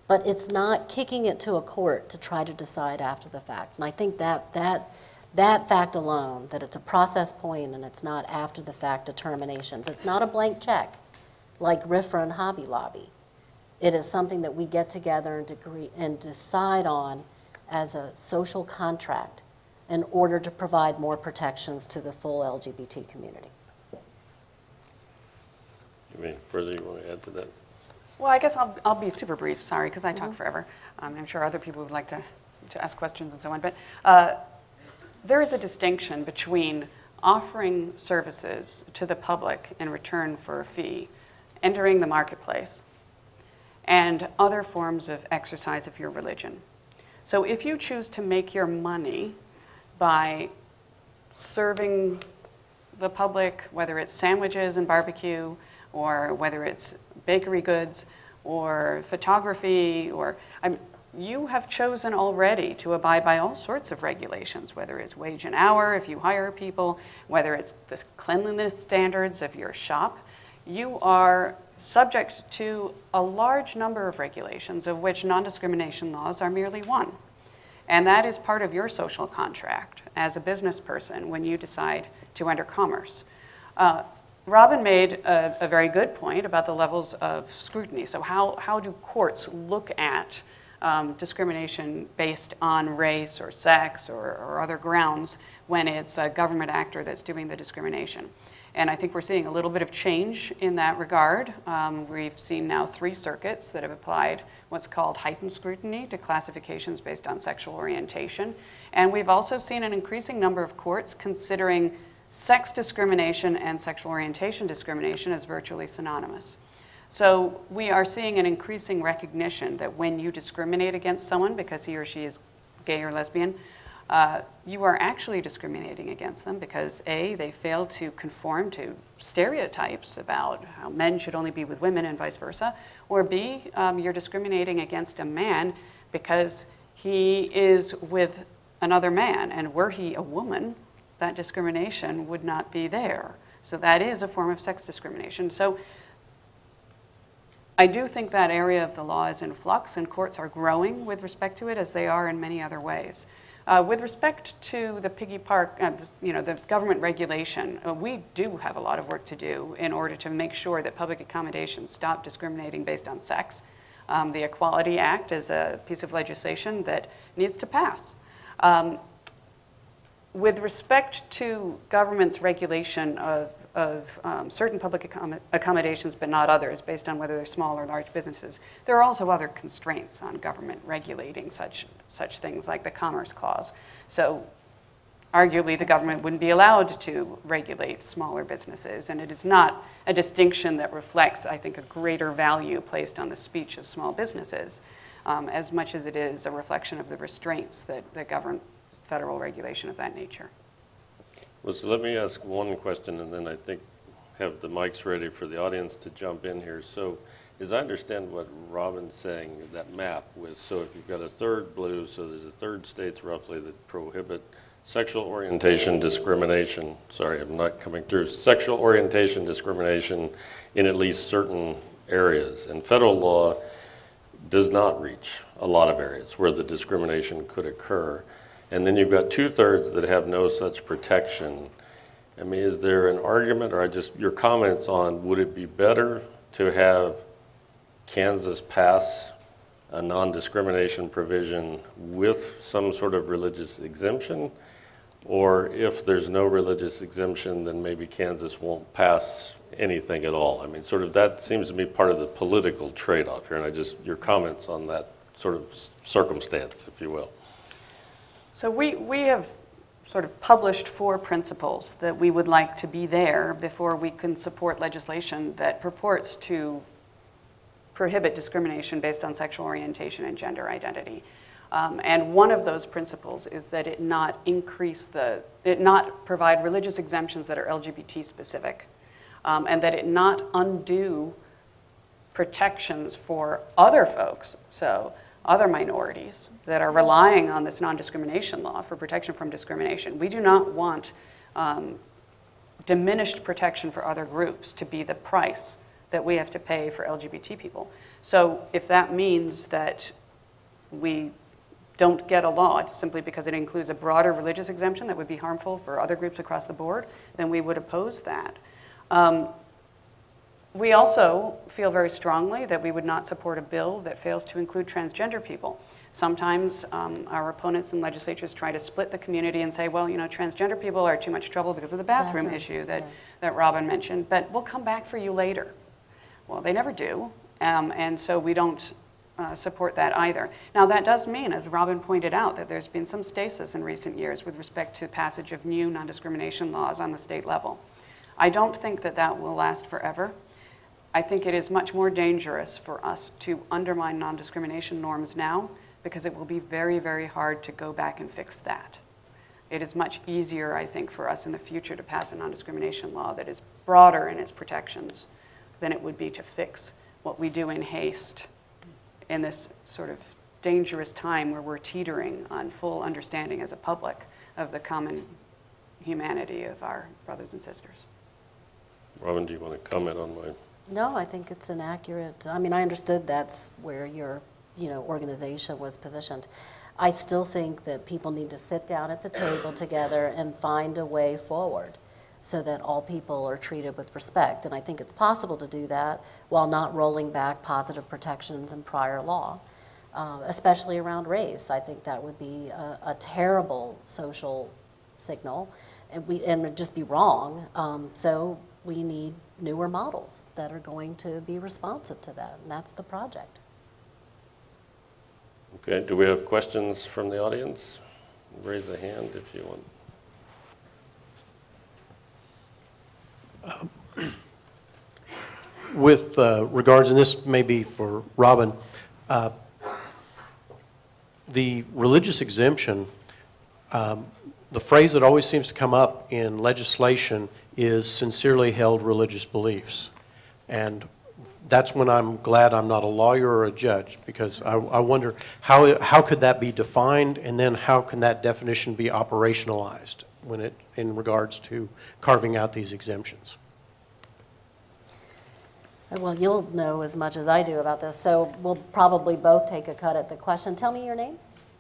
But it's not kicking it to a court to try to decide after the fact. And I think that fact alone, that it's a process point and it's not after the fact determinations. It's not a blank check like RFRA and Hobby Lobby. It is something that we get together and decide on as a social contract in order to provide more protections to the full LGBT community. Any further you want to add to that? Well, I guess I'll be super brief, sorry, because I talk forever. I'm sure other people would like to ask questions and so on. But there is a distinction between offering services to the public in return for a fee, entering the marketplace, and other forms of exercise of your religion. So if you choose to make your money by serving the public, whether it's sandwiches and barbecue, or whether it's bakery goods, or photography, or you have chosen already to abide by all sorts of regulations, whether it's wage and hour if you hire people, whether it's the cleanliness standards of your shop. You are subject to a large number of regulations, of which non-discrimination laws are merely one. And that is part of your social contract as a business person when you decide to enter commerce. Robin made a very good point about the levels of scrutiny. So how do courts look at discrimination based on race or sex or other grounds when it's a government actor that's doing the discrimination? And I think we're seeing a little bit of change in that regard. We've seen now 3 circuits that have applied what's called heightened scrutiny to classifications based on sexual orientation. And we've also seen an increasing number of courts considering sex discrimination and sexual orientation discrimination as virtually synonymous. So we are seeing an increasing recognition that when you discriminate against someone because he or she is gay or lesbian, you are actually discriminating against them because A, they fail to conform to stereotypes about how men should only be with women and vice versa, or B, you're discriminating against a man because he is with another man, and were he a woman, that discrimination would not be there. So that is a form of sex discrimination. So I do think that area of the law is in flux, and courts are growing with respect to it as they are in many other ways. With respect to the piggy park, the government regulation, we do have a lot of work to do in order to make sure that public accommodations stop discriminating based on sex. The Equality Act is a piece of legislation that needs to pass. With respect to government's regulation of certain public accommodations but not others based on whether they're small or large businesses, there are also other constraints on government regulating such things like the Commerce Clause. So arguably the government wouldn't be allowed to regulate smaller businesses, and it is not a distinction that reflects, I think, a greater value placed on the speech of small businesses as much as it is a reflection of the restraints that govern federal regulation of that nature. Well, so let me ask one question, and then I think have the mics ready for the audience to jump in here. So as I understand what Robin's saying, that map with, so if you've got a third blue, so there's a third states roughly that prohibit sexual orientation discrimination, sorry, I'm not coming through, sexual orientation discrimination in at least certain areas. And federal law does not reach a lot of areas where the discrimination could occur. And then you've got 2/3 that have no such protection. I mean, is there an argument, or your comments on, would it be better to have Kansas pass a non-discrimination provision with some sort of religious exemption? Or if there's no religious exemption, then maybe Kansas won't pass anything at all. I mean, sort of that seems to be part of the political trade-off here, and your comments on that sort of circumstance, if you will. So we have sort of published 4 principles that we would like to be there before we can support legislation that purports to prohibit discrimination based on sexual orientation and gender identity. And one of those principles is that it not provide religious exemptions that are LGBT specific, and that it not undo protections for other folks, so other minorities that are relying on this non-discrimination law for protection from discrimination. We do not want diminished protection for other groups to be the price that we have to pay for LGBT people. So if that means that we don't get a law simply because it includes a broader religious exemption that would be harmful for other groups across the board, then we would oppose that. We also feel very strongly that we would not support a bill that fails to include transgender people. Sometimes our opponents in legislatures try to split the community and say, well, you know, transgender people are too much trouble because of the bathroom issue that Robin mentioned, but we'll come back for you later. Well, they never do, and so we don't support that either. Now, that does mean, as Robin pointed out, that there's been some stasis in recent years with respect to passage of new non-discrimination laws on the state level. I don't think that that will last forever. I think it is much more dangerous for us to undermine non-discrimination norms now because it will be very, very hard to go back and fix that. It is much easier, I think, for us in the future to pass a non-discrimination law that is broader in its protections than it would be to fix what we do in haste in this sort of dangerous time where we're teetering on full understanding as a public of the common humanity of our brothers and sisters. Robin, do you want to comment on my... No, I think it's inaccurate. I mean, I understood that's where your, organization was positioned. I still think that people need to sit down at the table together and find a way forward so that all people are treated with respect. And I think it's possible to do that while not rolling back positive protections in prior law, especially around race. I think that would be a terrible social signal, and would just be wrong. So we need newer models that are going to be responsive to that, and that's the project. Okay, do we have questions from the audience? Raise a hand if you want. With regards, and this may be for Robin, the religious exemption, the phrase that always seems to come up in legislation is sincerely held religious beliefs. And that's when I'm glad I'm not a lawyer or a judge, because I wonder how could that be defined, and then how can that definition be operationalized in regards to carving out these exemptions? Well, you'll know as much as I do about this, so we'll probably both take a cut at the question. Tell me your name.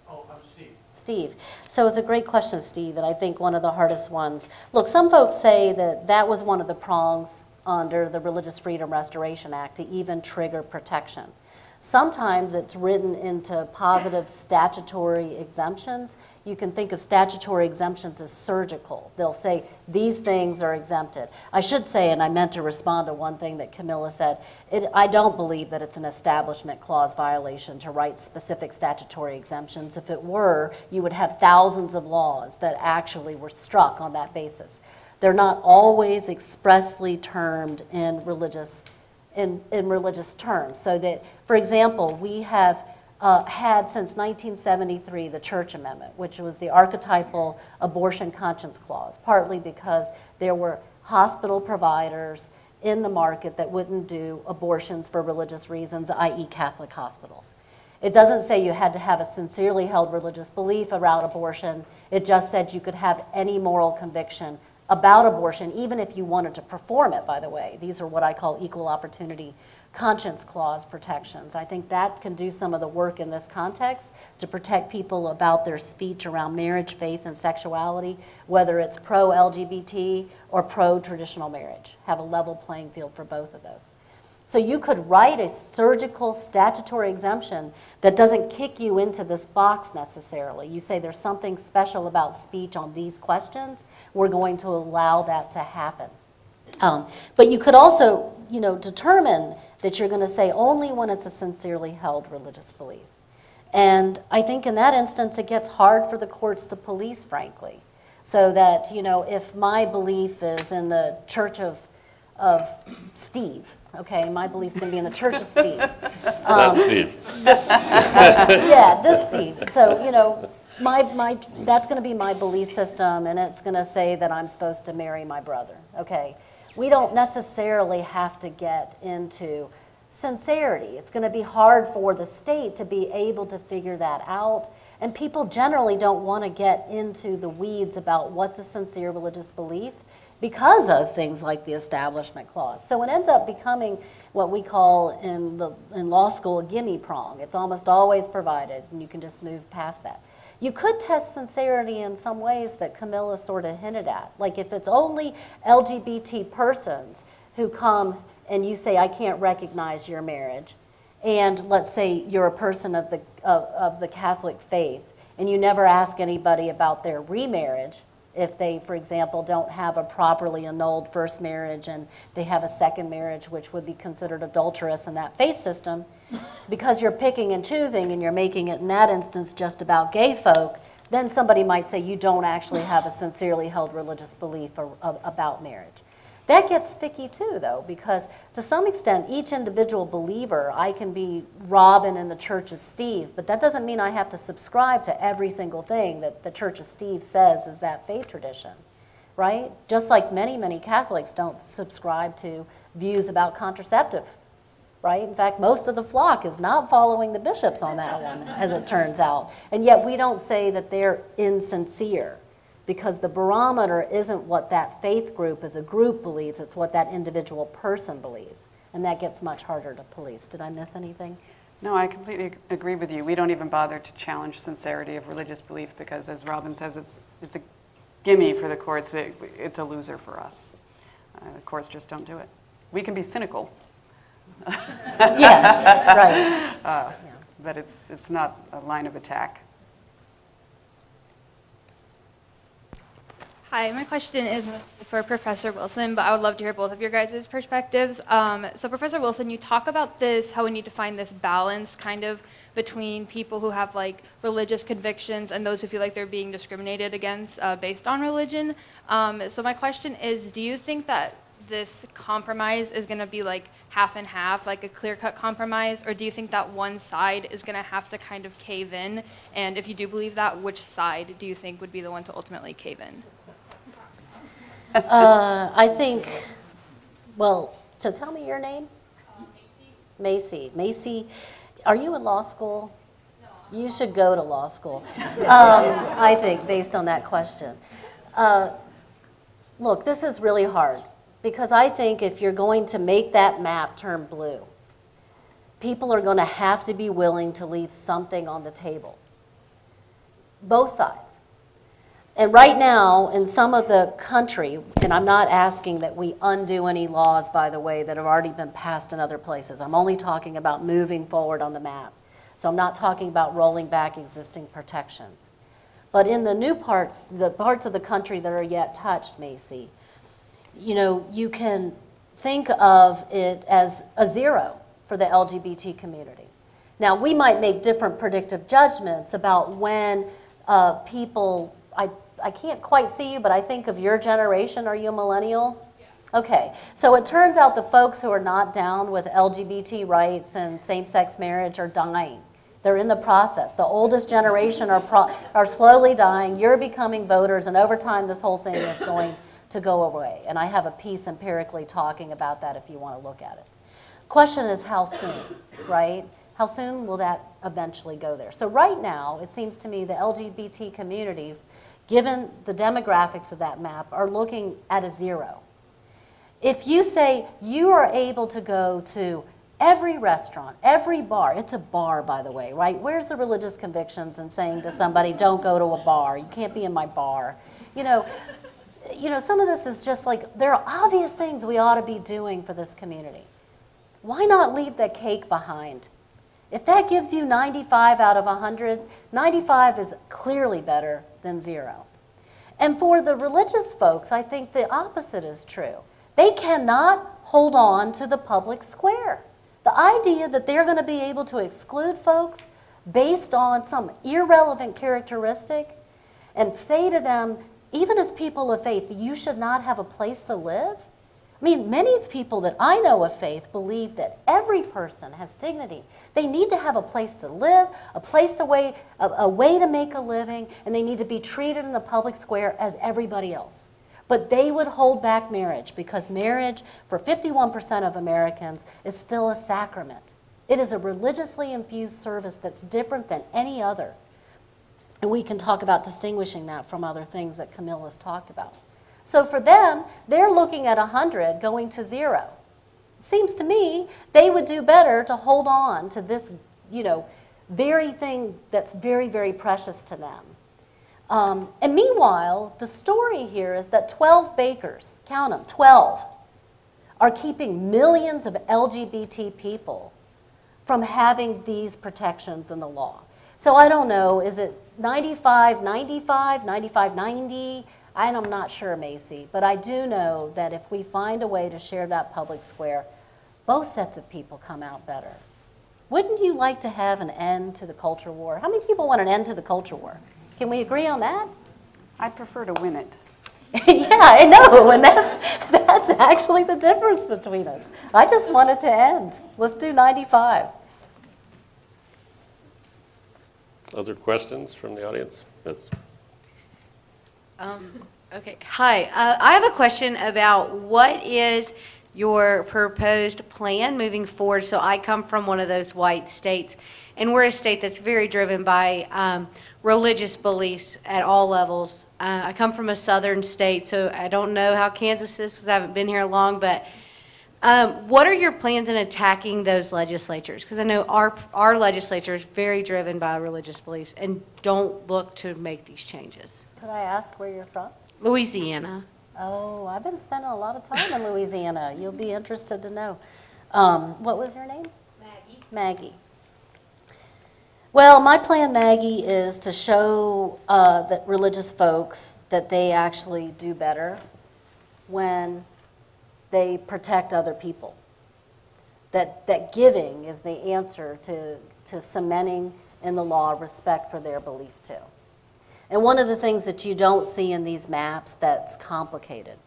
Oh, I'm Steve. Steve. So it's a great question, Steve, and I think one of the hardest ones. Look, some folks say that that was one of the prongs under the Religious Freedom Restoration Act to even trigger protection. Sometimes it's written into positive statutory exemptions. You can think of statutory exemptions as surgical. They'll say these things are exempted. I should say, and I meant to respond to one thing that Camilla said, I don't believe that it's an Establishment Clause violation to write specific statutory exemptions. If it were, you would have thousands of laws that actually were struck on that basis. They're not always expressly termed in religious terms. So that, for example, we have had since 1973 the Church Amendment, which was the archetypal abortion conscience clause, partly because there were hospital providers in the market that wouldn't do abortions for religious reasons, i.e. Catholic hospitals. It doesn't say you had to have a sincerely held religious belief around abortion. It just said you could have any moral conviction about abortion, even if you wanted to perform it, by the way. These are what I call equal opportunity conscience clause protections. I think that can do some of the work in this context to protect people about their speech around marriage, faith, and sexuality, whether it's pro-LGBT or pro-traditional marriage. Have a level playing field for both of those. So you could write a surgical statutory exemption that doesn't kick you into this box necessarily. You say there's something special about speech on these questions. We're going to allow that to happen. But you could also, determine that you're going to say only when it's a sincerely held religious belief. And I think in that instance, it gets hard for the courts to police, frankly. So that, you know, if my belief is in the Church of Steve, okay, my belief's going to be in the Church of Steve. That's Steve. Yeah, this Steve. So, you know, that's going to be my belief system, and it's going to say that I'm supposed to marry my brother, okay? We don't necessarily have to get into sincerity. It's going to be hard for the state to be able to figure that out. And people generally don't want to get into the weeds about what's a sincere religious belief because of things like the Establishment Clause. So it ends up becoming what we call in law school a gimme prong. It's almost always provided, and you can just move past that. You could test sincerity in some ways that Camilla sort of hinted at. Like if it's only LGBT persons who come and you say, I can't recognize your marriage, and let's say you're a person of the Catholic faith, and you never ask anybody about their remarriage, if they, for example, don't have a properly annulled first marriage and they have a second marriage which would be considered adulterous in that faith system, because you're picking and choosing and you're making it in that instance just about gay folk, then somebody might say you don't actually have a sincerely held religious belief about marriage. That gets sticky too, though, because to some extent, each individual believer, I can be Robin in the Church of Steve, but that doesn't mean I have to subscribe to every single thing that the Church of Steve says is that faith tradition, right? Just like many, many Catholics don't subscribe to views about contraceptive, right? In fact, most of the flock is not following the bishops on that one, as it turns out. And yet we don't say that they're insincere, because the barometer isn't what that faith group as a group believes, it's what that individual person believes. And that gets much harder to police. Did I miss anything? No, I completely agree with you. We don't even bother to challenge sincerity of religious belief because, as Robin says, it's a gimme for the courts. It's a loser for us. The courts just don't do it. We can be cynical. Yeah, right. Yeah. But it's not a line of attack. Hi, my question is for Professor Wilson, but I would love to hear both of your guys' perspectives. So Professor Wilson, you talk about this, how we need to find this balance kind of between people who have like religious convictions and those who feel like they're being discriminated against based on religion. So my question is, do you think that this compromise is going to be like half and half, like a clear-cut compromise, or do you think that one side is going to have to kind of cave in? And if you do believe that, which side do you think would be the one to ultimately cave in? I think, well, so tell me your name. Macy. Macy, are you in law school? No. You should go to law school, I think, based on that question. Look, this is really hard, because I think if you're going to make that map turn blue, people are going to have to be willing to leave something on the table. Both sides. And right now, in some of the country, and I'm not asking that we undo any laws, by the way, that have already been passed in other places. I'm only talking about moving forward on the map. So I'm not talking about rolling back existing protections. But in the new parts, the parts of the country that are yet touched, Macy, you know, you can think of it as a zero for the LGBT community. Now, we might make different predictive judgments about when people, I can't quite see you, but I think of your generation. Are you a millennial? Yeah. Okay. So it turns out the folks who are not down with LGBT rights and same-sex marriage are dying. They're in the process. The oldest generation are slowly dying. You're becoming voters, and over time this whole thing is going to go away. And I have a piece empirically talking about that if you want to look at it. Question is how soon, right? How soon will that eventually go there? So right now, it seems to me the LGBT community, given the demographics of that map, are looking at a zero. If you say you are able to go to every restaurant, every bar, it's a bar, by the way, right? Where's the religious convictions in saying to somebody, don't go to a bar, you can't be in my bar? You know, some of this is just like, there are obvious things we ought to be doing for this community. Why not leave the cake behind? If that gives you 95 out of 100, 95 is clearly better than 0. And for the religious folks, I think the opposite is true. They cannot hold on to the public square. The idea that they're going to be able to exclude folks based on some irrelevant characteristic and say to them, even as people of faith, you should not have a place to live? I mean, many people that I know of faith believe that every person has dignity. They need to have a place to live, a way to make a living, and they need to be treated in the public square as everybody else. But they would hold back marriage because marriage, for 51% of Americans, is still a sacrament. It is a religiously infused service that's different than any other. And we can talk about distinguishing that from other things that Camilla's talked about. So for them, they're looking at 100 going to 0. Seems to me they would do better to hold on to this, very thing that's very, very precious to them. And meanwhile, the story here is that 12 bakers, count them, 12, are keeping millions of LGBT people from having these protections in the law. So I don't know, is it 95, 95, 95, 90? I'm not sure, Macy, but I do know that if we find a way to share that public square, both sets of people come out better. Wouldn't you like to have an end to the culture war? How many people want an end to the culture war? Can we agree on that? I'd prefer to win it. Yeah, I know, and that's actually the difference between us. I just want it to end. Let's do 95. Other questions from the audience? Yes. Okay. Hi. I have a question about what is your proposed plan moving forward. So I come from one of those white states, and we're a state that's very driven by religious beliefs at all levels. I come from a southern state, so I don't know how Kansas is because I haven't been here long, but what are your plans in attacking those legislatures? Because I know our legislature is very driven by religious beliefs and don't look to make these changes. Could I ask where you're from? Louisiana. Oh, I've been spending a lot of time in Louisiana. You'll be interested to know. What was your name? Maggie. Maggie. Well, my plan, Maggie, is to show that religious folks that they actually do better when they protect other people. That giving is the answer to cementing in the law respect for their belief too. And one of the things that you don't see in these maps that's complicated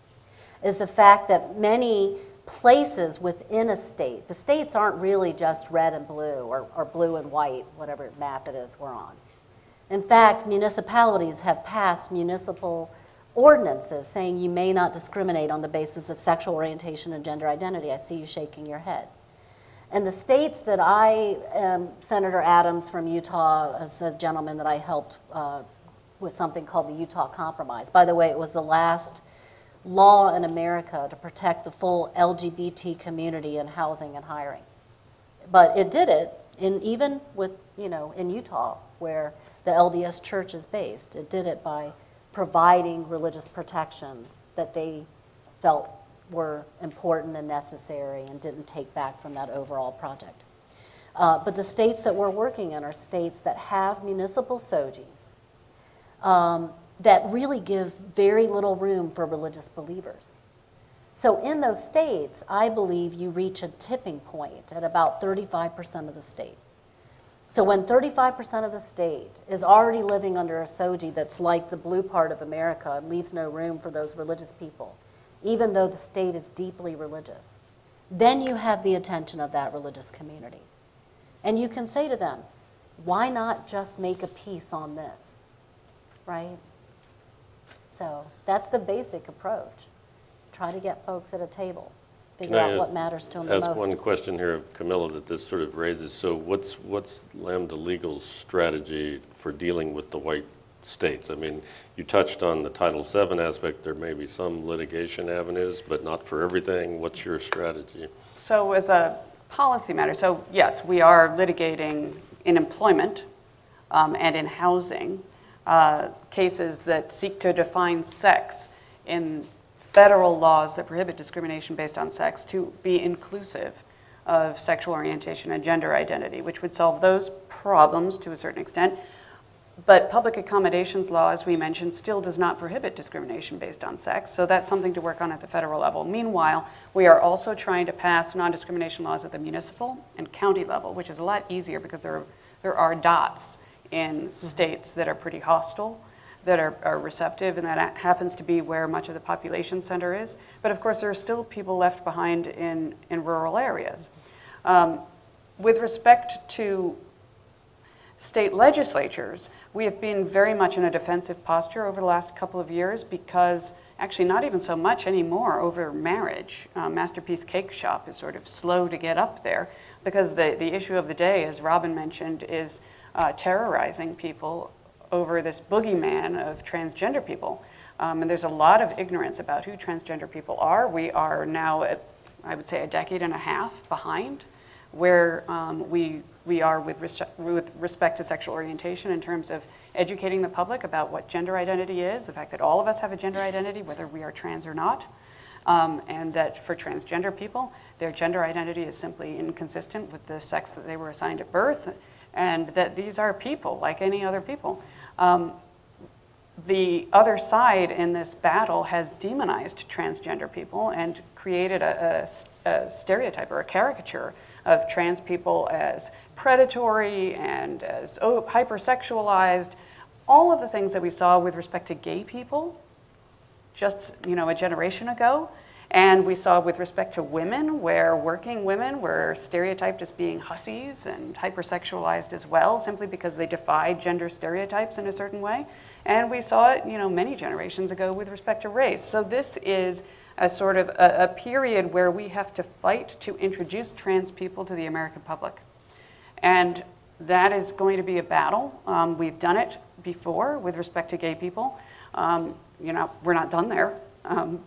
is the fact that many places within a state, the states aren't really just red and blue or blue and white, whatever map it is we're on. In fact, municipalities have passed municipal ordinances saying you may not discriminate on the basis of sexual orientation and gender identity. I see you shaking your head. And the states that Senator Adams from Utah is a gentleman that I helped with something called the Utah Compromise. By the way, it was the last law in America to protect the full LGBT community in housing and hiring. But it did it even with, in Utah, where the LDS Church is based. It did it by providing religious protections that they felt were important and necessary and didn't take back from that overall project. But the states that we're working in are states that have municipal SOGIs that really give very little room for religious believers. So in those states, I believe you reach a tipping point at about 35% of the state. So when 35% of the state is already living under a SOGI that's like the blue part of America and leaves no room for those religious people, even though the state is deeply religious, then you have the attention of that religious community. And you can say to them, why not just make a peace on this, right? So that's the basic approach. Try to get folks at a table, figure out what matters to them the most. Ask one question here of Camilla that this sort of raises. So what's Lambda Legal's strategy for dealing with the white states? I mean, you touched on the Title VII aspect. There may be some litigation avenues, but not for everything. What's your strategy? So as a policy matter, so yes, we are litigating in employment and in housing cases that seek to define sex in federal laws that prohibit discrimination based on sex to be inclusive of sexual orientation and gender identity, which would solve those problems to a certain extent. But public accommodations law, as we mentioned, still does not prohibit discrimination based on sex, so that's something to work on at the federal level. Meanwhile, we are also trying to pass non-discrimination laws at the municipal and county level, which is a lot easier because there are dots in states that are pretty hostile that are receptive, and that happens to be where much of the population center is. But of course, there are still people left behind in rural areas. With respect to state legislatures, we have been very much in a defensive posture over the last couple of years because actually not even so much anymore over marriage. Masterpiece Cake Shop is sort of slow to get up there because the issue of the day, as Robin mentioned, is terrorizing people over this boogeyman of transgender people. And there's a lot of ignorance about who transgender people are. We are now at, I would say, a decade and a half behind where we are with respect to sexual orientation in terms of educating the public about what gender identity is, the fact that all of us have a gender identity, whether we are trans or not, and that for transgender people, their gender identity is simply inconsistent with the sex that they were assigned at birth, and that these are people like any other people. The other side in this battle has demonized transgender people and created a stereotype or a caricature of trans people as predatory and as hypersexualized, all of the things that we saw with respect to gay people just a generation ago. And we saw with respect to women, where working women were stereotyped as being hussies and hypersexualized as well, simply because they defied gender stereotypes in a certain way. And we saw it, many generations ago with respect to race. So this is a sort of a period where we have to fight to introduce trans people to the American public. And that is going to be a battle. We've done it before with respect to gay people. We're not done there,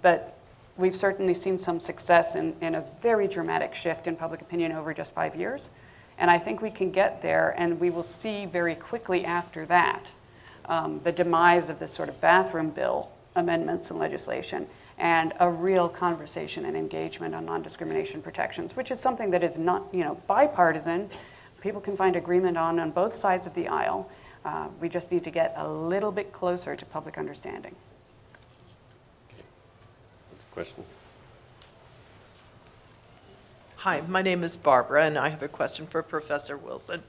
but we've certainly seen some success in a very dramatic shift in public opinion over just 5 years. And I think we can get there, and we will see very quickly after that the demise of this sort of bathroom bill amendments and legislation, and a real conversation and engagement on non-discrimination protections, which is something that is not, bipartisan. People can find agreement on both sides of the aisle. We just need to get a little bit closer to public understanding. Question? Hi, my name is Barbara, and I have a question for Professor Wilson.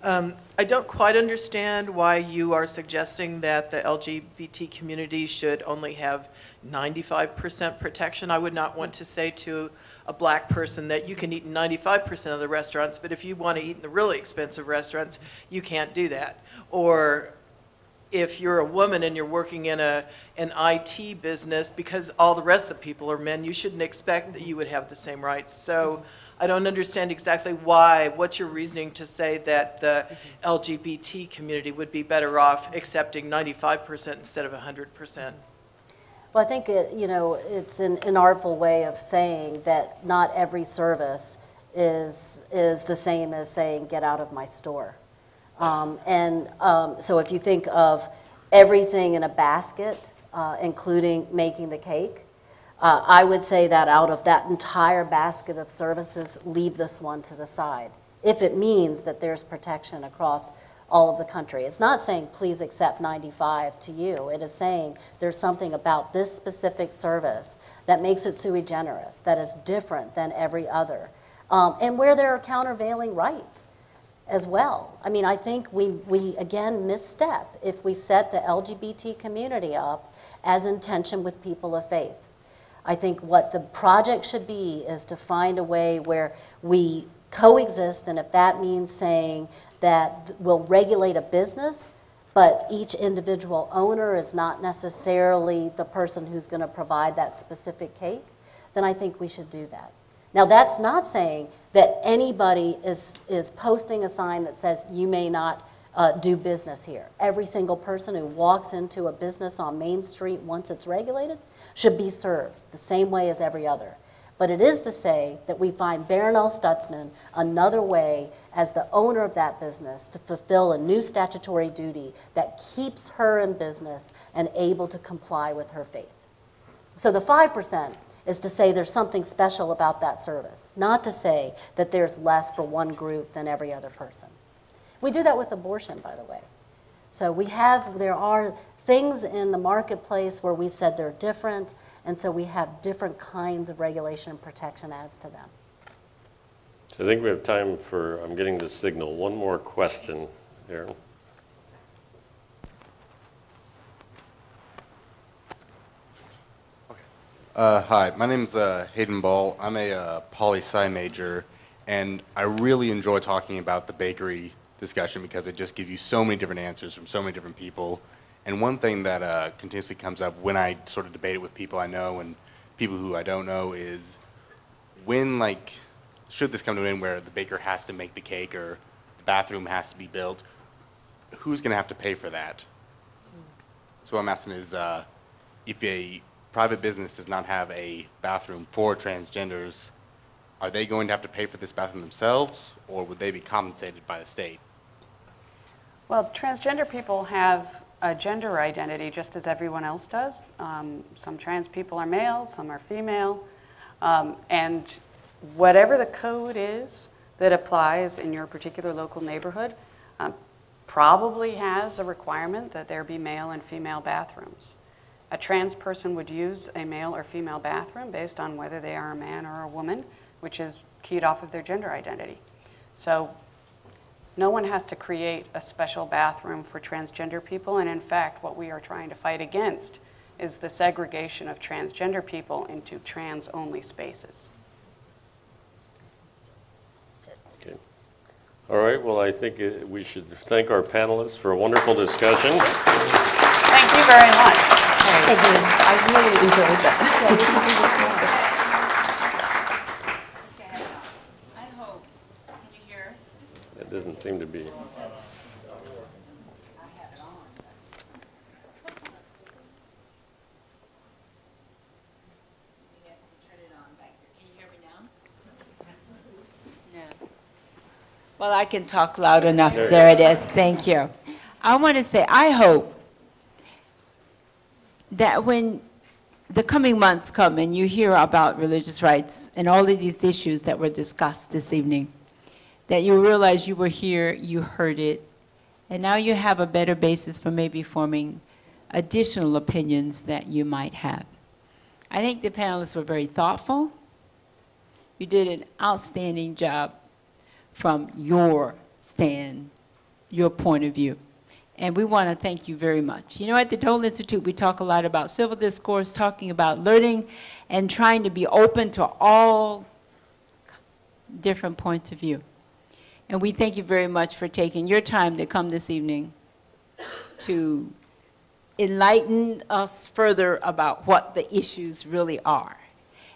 I don't quite understand why you are suggesting that the LGBT community should only have 95% protection. I would not want to say to a black person that you can eat in 95% of the restaurants, but if you want to eat in the really expensive restaurants, you can't do that. Or if you're a woman and you're working in an IT business, because all the rest of the people are men, you shouldn't expect that you would have the same rights. So I don't understand exactly what's your reasoning to say that the LGBT community would be better off accepting 95% instead of 100%? Well, I think it's an artful way of saying that not every service is the same as saying, get out of my store. So if you think of everything in a basket, including making the cake, I would say that out of that entire basket of services, leave this one to the side, if it means that there's protection across all of the country. It's not saying please accept 95 to you. It is saying there's something about this specific service that makes it sui generis, that is different than every other, and where there are countervailing rights as well. I mean, I think we again misstep if we set the LGBT community up as in tension with people of faith. I think what the project should be is to find a way where we coexist, and if that means saying that we'll regulate a business, but each individual owner is not necessarily the person who's going to provide that specific cake, then I think we should do that. Now, that's not saying that anybody is posting a sign that says you may not do business here. Every single person who walks into a business on Main Street once it's regulated should be served the same way as every other. But it is to say that we find Baronel Stutzman another way as the owner of that business to fulfill a new statutory duty that keeps her in business and able to comply with her faith. So the 5% is to say there's something special about that service, not to say that there's less for one group than every other person. We do that with abortion, by the way. So there are things in the marketplace where we've said they're different, and so we have different kinds of regulation and protection as to them. I think we have time for, I'm getting the signal, one more question, Aaron. Hi, my name's Hayden Ball. I'm a poli-sci major, and I really enjoy talking about the bakery discussion because it just gives you so many different answers from so many different people. And one thing that continuously comes up when I sort of debate it with people I know and people who I don't know is when, like, should this come to an end where the baker has to make the cake or the bathroom has to be built, who's going to have to pay for that? So what I'm asking is, if a private business does not have a bathroom for transgenders, are they going to have to pay for this bathroom themselves, or would they be compensated by the state? Well, transgender people have a gender identity just as everyone else does. Some trans people are male, some are female, and whatever the code is that applies in your particular local neighborhood probably has a requirement that there be male and female bathrooms. A trans person would use a male or female bathroom based on whether they are a man or a woman, which is keyed off of their gender identity. So no one has to create a special bathroom for transgender people, and in fact, what we are trying to fight against is the segregation of transgender people into trans-only spaces. Okay. All right, well, I think we should thank our panelists for a wonderful discussion. Thank you very much. Thank you. I really enjoyed that. Yeah, we should do this more. I hope. Can you hear? It doesn't seem to be. Well, I can talk loud enough. There it is. Thank you. I want to say, I hope that when the coming months come and you hear about religious rights and all of these issues that were discussed this evening, that you realize you were here, you heard it, and now you have a better basis for maybe forming additional opinions that you might have. I think the panelists were very thoughtful. You did an outstanding job from your stand, your point of view. And we want to thank you very much. You know, at the Dole Institute, we talk a lot about civil discourse, talking about learning, and trying to be open to all different points of view. And we thank you very much for taking your time to come this evening to enlighten us further about what the issues really are.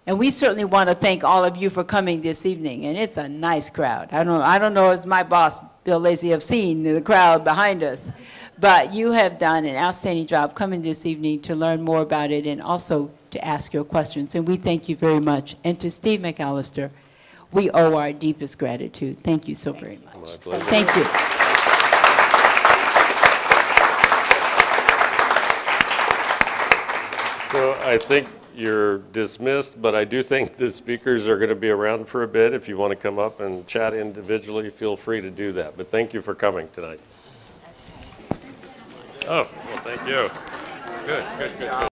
And we certainly want to thank all of you for coming this evening. And it's a nice crowd. I don't know as my boss, Bill Lacy, have seen the crowd behind us. But you have done an outstanding job coming this evening to learn more about it and also to ask your questions. And we thank you very much. And to Steve McAllister, we owe our deepest gratitude. Thank you so very much. My pleasure. Thank you. So I think you're dismissed, but I do think the speakers are going to be around for a bit. If you want to come up and chat individually, feel free to do that. But thank you for coming tonight. Oh, well, thank you. Good, good, good, good.